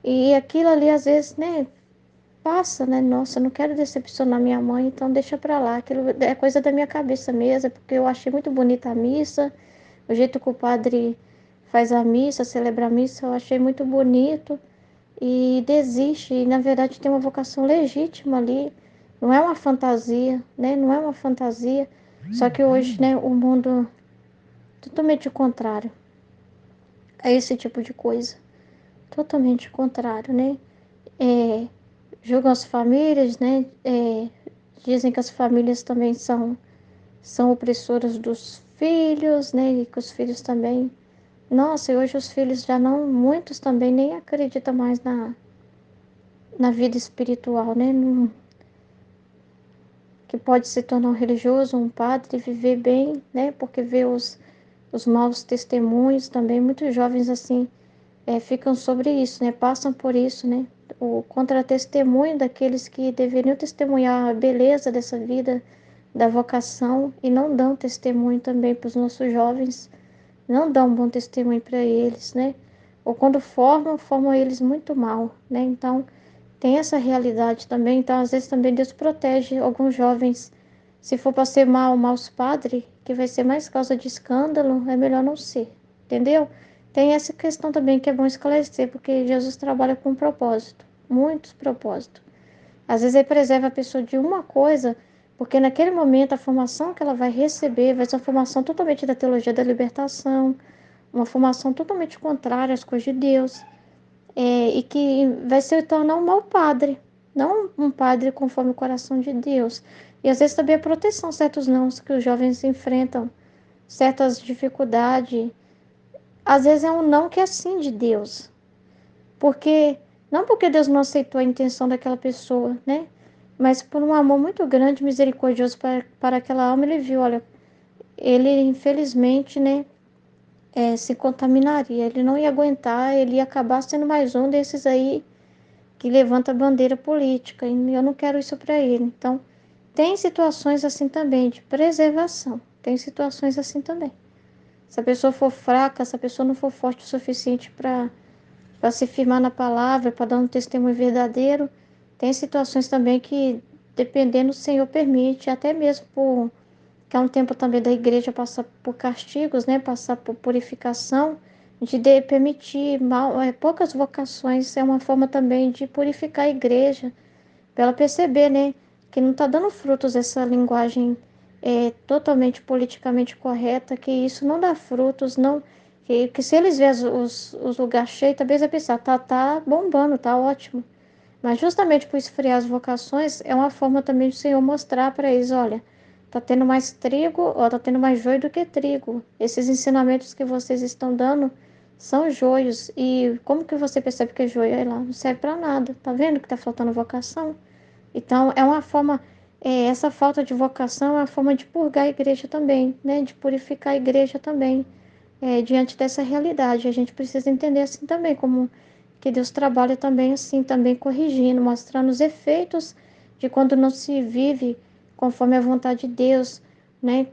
A: E aquilo ali, às vezes, né, passa, né? Nossa, eu não quero decepcionar minha mãe, então deixa pra lá. Aquilo é coisa da minha cabeça mesmo, é porque eu achei muito bonita a missa, o jeito que o padre faz a missa, celebra a missa, eu achei muito bonito e desiste. E na verdade tem uma vocação legítima ali, não é uma fantasia, né? Não é uma fantasia. Só que hoje, né, o mundo totalmente o contrário a esse tipo de coisa, totalmente o contrário, né? É, julgam as famílias, né? Dizem que as famílias também são opressoras dos filhos, né? E que os filhos também. Nossa, e hoje os filhos já não, muitos também nem acreditam mais na vida espiritual, né? Que pode se tornar um religioso, um padre, e viver bem, né? Porque vê os maus testemunhos também, muitos jovens assim ficam sobre isso, né? Passam por isso, né? O contra-testemunho daqueles que deveriam testemunhar a beleza dessa vida, da vocação, e não dão testemunho também para os nossos jovens, não dão um bom testemunho para eles, né? Ou quando formam eles muito mal, né? Então, tem essa realidade também. Então, às vezes também Deus protege alguns jovens. Se for para ser maus padre, que vai ser mais causa de escândalo, é melhor não ser, entendeu? Tem essa questão também que é bom esclarecer, porque Jesus trabalha com um propósito, muitos propósitos. Às vezes ele preserva a pessoa de uma coisa Porque naquele momento a formação que ela vai receber vai ser uma formação totalmente da teologia da libertação, uma formação totalmente contrária às coisas de Deus, e que vai se tornar um mau padre, não um padre conforme o coração de Deus. E às vezes também a proteção, certos nãos que os jovens enfrentam, certas dificuldades. Às vezes é um não que é sim de Deus. Porque, não porque Deus não aceitou a intenção daquela pessoa, né? Mas por um amor muito grande, misericordioso para aquela alma, ele viu, olha, ele infelizmente, né, se contaminaria, ele não ia aguentar, ele ia acabar sendo mais um desses aí que levanta a bandeira política, e eu não quero isso para ele. Então, tem situações assim também, de preservação, tem situações assim também. Se a pessoa for fraca, se a pessoa não for forte o suficiente para se firmar na palavra, para dar um testemunho verdadeiro, tem situações também que, dependendo, o Senhor permite, até mesmo por que é um tempo também da igreja passar por castigos, né, passar por purificação, permitir poucas vocações, é uma forma também de purificar a igreja, para ela perceber, né, que não está dando frutos essa linguagem totalmente politicamente correta, que isso não dá frutos, não, que se eles verem os lugares cheios, talvez vai pensar, tá bombando, tá ótimo. Mas justamente por esfriar as vocações, é uma forma também do Senhor mostrar para eles, olha, tá tendo mais trigo, ó, tá tendo mais joio do que trigo. Esses ensinamentos que vocês estão dando são joios. E como que você percebe que é joio? Aí lá, não serve para nada. Tá vendo que tá faltando vocação? Então, é uma forma, essa falta de vocação é uma forma de purgar a igreja também, né? De purificar a igreja também, diante dessa realidade. A gente precisa entender assim também, como que Deus trabalha também assim, também corrigindo, mostrando os efeitos de quando não se vive conforme a vontade de Deus, né?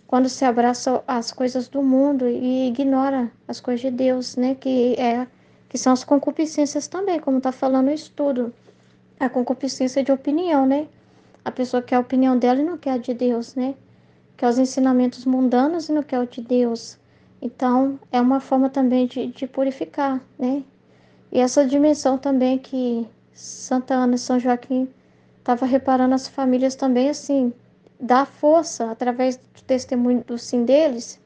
A: Quando se abraça as coisas do mundo e ignora as coisas de Deus, né? Que são as concupiscências também, como está falando o estudo. A concupiscência de opinião, né? A pessoa quer a opinião dela e não quer a de Deus, né? Quer os ensinamentos mundanos e não quer o de Deus. Então, é uma forma também de purificar, né? E essa dimensão também que Santa Ana e São Joaquim estava reparando as famílias também, assim, dá força, através do testemunho do sim deles,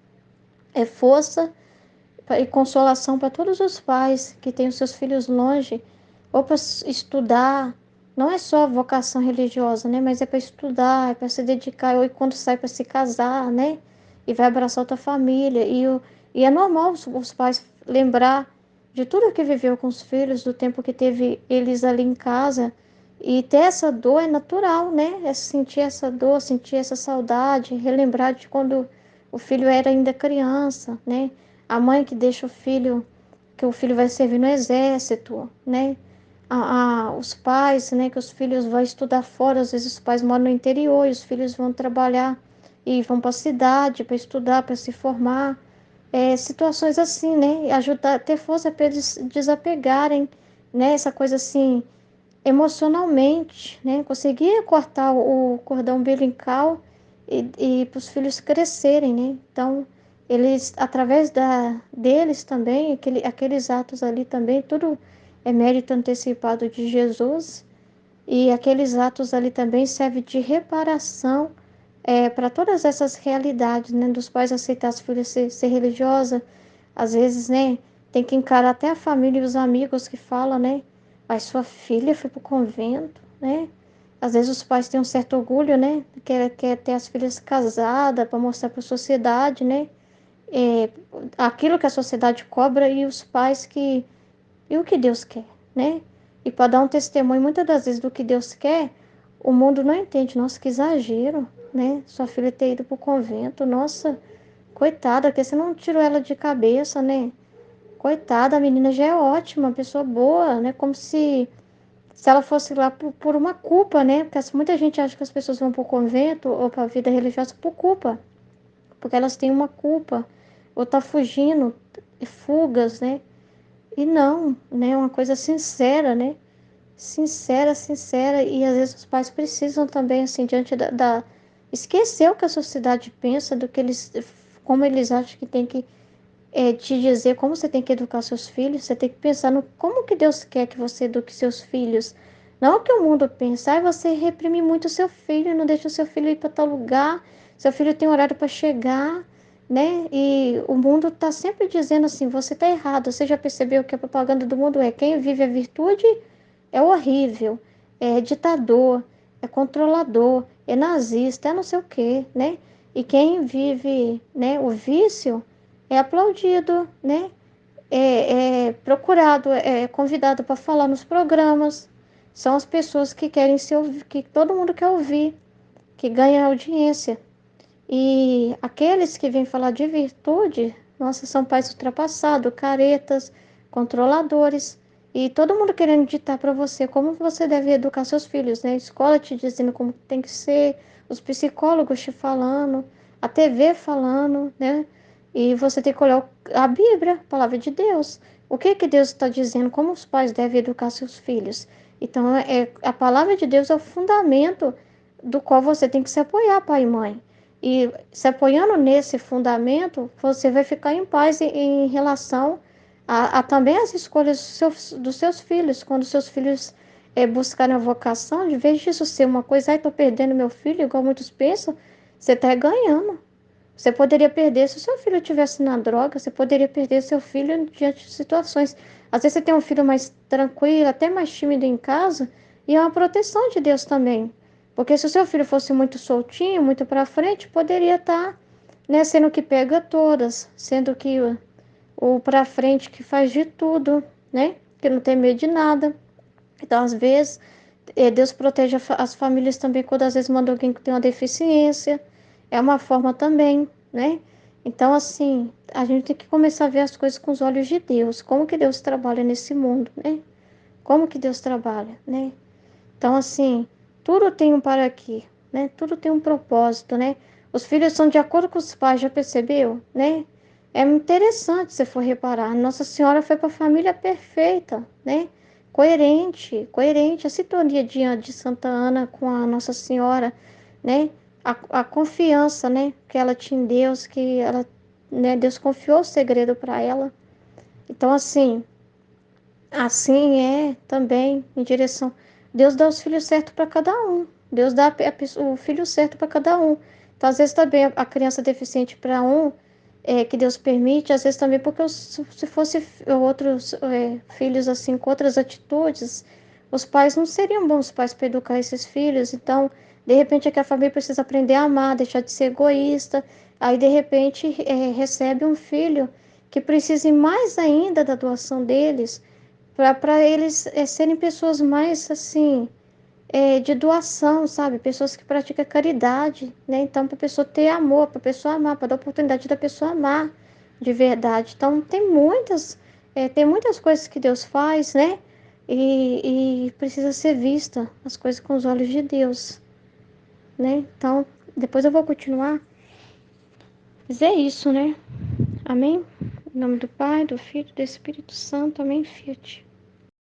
A: é força e consolação para todos os pais que têm os seus filhos longe, ou para estudar, não é só vocação religiosa, né? Mas é para estudar, é para se dedicar, ou quando sai para se casar, né? E vai abraçar outra família. E é normal os pais lembrar de tudo que viveu com os filhos, do tempo que teve eles ali em casa. E ter essa dor é natural, né? É sentir essa dor, sentir essa saudade, relembrar de quando o filho era ainda criança, né? A mãe que deixa o filho, que o filho vai servir no exército, né? Os pais, né? Que os filhos vão estudar fora, às vezes os pais moram no interior e os filhos vão trabalhar e vão para a cidade para estudar, para se formar. Situações assim, né? Ajudar, ter força para eles desapegarem, né? Essa coisa assim, emocionalmente, né? Conseguir cortar o cordão umbilical e para os filhos crescerem, né? Então, eles, através deles também, aqueles atos ali também, tudo é mérito antecipado de Jesus, e aqueles atos ali também servem de reparação para todas essas realidades, né? Dos pais aceitar as filhas ser religiosa, às vezes, né? Tem que encarar até a família e os amigos que falam, né? Mas sua filha foi para o convento, né? Às vezes os pais têm um certo orgulho, né? Quer ter as filhas casadas para mostrar para a sociedade, né? É, aquilo que a sociedade cobra e os pais que... E o que Deus quer, né? E para dar um testemunho, muitas das vezes, do que Deus quer, o mundo não entende. Nossa, que exagero, né? Sua filha ter ido para o convento. Nossa, coitada, porque você não tirou ela de cabeça, né? Coitada, a menina já é ótima, pessoa boa, né? Como se ela fosse lá por uma culpa, né? Porque muita gente acha que as pessoas vão para o convento ou para a vida religiosa por culpa, porque elas têm uma culpa, ou tá fugindo, fugas, né? E não, né? É uma coisa sincera, né? Sincera, sincera, e às vezes os pais precisam também, assim, diante esquecer o que a sociedade pensa, do que eles, como eles acham que tem que te dizer como você tem que educar seus filhos. Você tem que pensar no como que Deus quer que você eduque seus filhos, Não que o mundo pense, você reprime muito o seu filho, não deixa o seu filho ir para tal lugar, seu filho tem horário para chegar, né? E o mundo está sempre dizendo assim, você está errado. Você já percebeu que a propaganda do mundo é quem vive a virtude é horrível, é ditador, é controlador, é nazista, é não sei o quê, né? E quem vive, né, o vício é aplaudido, né? É procurado, é convidado para falar nos programas. São as pessoas que querem ser ouvidas, que todo mundo quer ouvir, que ganham audiência. E aqueles que vêm falar de virtude, nossa, são pais ultrapassados, caretas, controladores. E todo mundo querendo ditar para você como você deve educar seus filhos, né? A escola te dizendo como tem que ser, os psicólogos te falando, a TV falando, né? E você tem que olhar a Bíblia, a palavra de Deus. O que que Deus está dizendo? Como os pais devem educar seus filhos? Então, a palavra de Deus é o fundamento do qual você tem que se apoiar, pai e mãe. E se apoiando nesse fundamento, você vai ficar em paz em relação a também as escolhas dos seus filhos. Quando seus filhos buscarem a vocação, de vez disso ser uma coisa, ai, estou perdendo meu filho, igual muitos pensam, você está ganhando. Você poderia perder se o seu filho estivesse na droga, você poderia perder seu filho diante de situações. Às vezes você tem um filho mais tranquilo, até mais tímido em casa, e é uma proteção de Deus também. Porque se o seu filho fosse muito soltinho, muito para frente, poderia estar, né, sendo que pega todas, sendo que o para frente que faz de tudo, né? Que não tem medo de nada. Então, às vezes, Deus protege as famílias também quando às vezes manda alguém que tem uma deficiência. É uma forma também, né? Então, assim, a gente tem que começar a ver as coisas com os olhos de Deus. Como que Deus trabalha nesse mundo, né? Como que Deus trabalha, né? Então, assim, tudo tem um para aqui, né? Tudo tem um propósito, né? Os filhos são de acordo com os pais, já percebeu, né? É interessante se for reparar. Nossa Senhora foi para a família perfeita, né? Coerente, coerente. A sintonia de Santa Ana com a Nossa Senhora, né? A confiança, né? Que ela tinha em Deus, que ela, né? Deus confiou o segredo para ela. Então, assim é também em direção. Deus dá os filhos certos para cada um. Deus dá o filho certo para cada um. Então, às vezes também a criança deficiente para um, que Deus permite, às vezes também porque se fosse outros filhos assim com outras atitudes, os pais não seriam bons pais para educar esses filhos. Então, de repente, é que a família precisa aprender a amar, deixar de ser egoísta. Aí, de repente, recebe um filho que precise mais ainda da doação deles para eles serem pessoas mais assim de doação, sabe? Pessoas que praticam caridade, né? Então, para a pessoa ter amor, para a pessoa amar, para dar oportunidade da pessoa amar de verdade. Então, tem muitas coisas que Deus faz, né? E precisa ser vista as coisas com os olhos de Deus, né? Então, depois eu vou continuar. Mas é isso, né? Amém? Em nome do Pai, do Filho e do Espírito Santo. Amém, Fiat.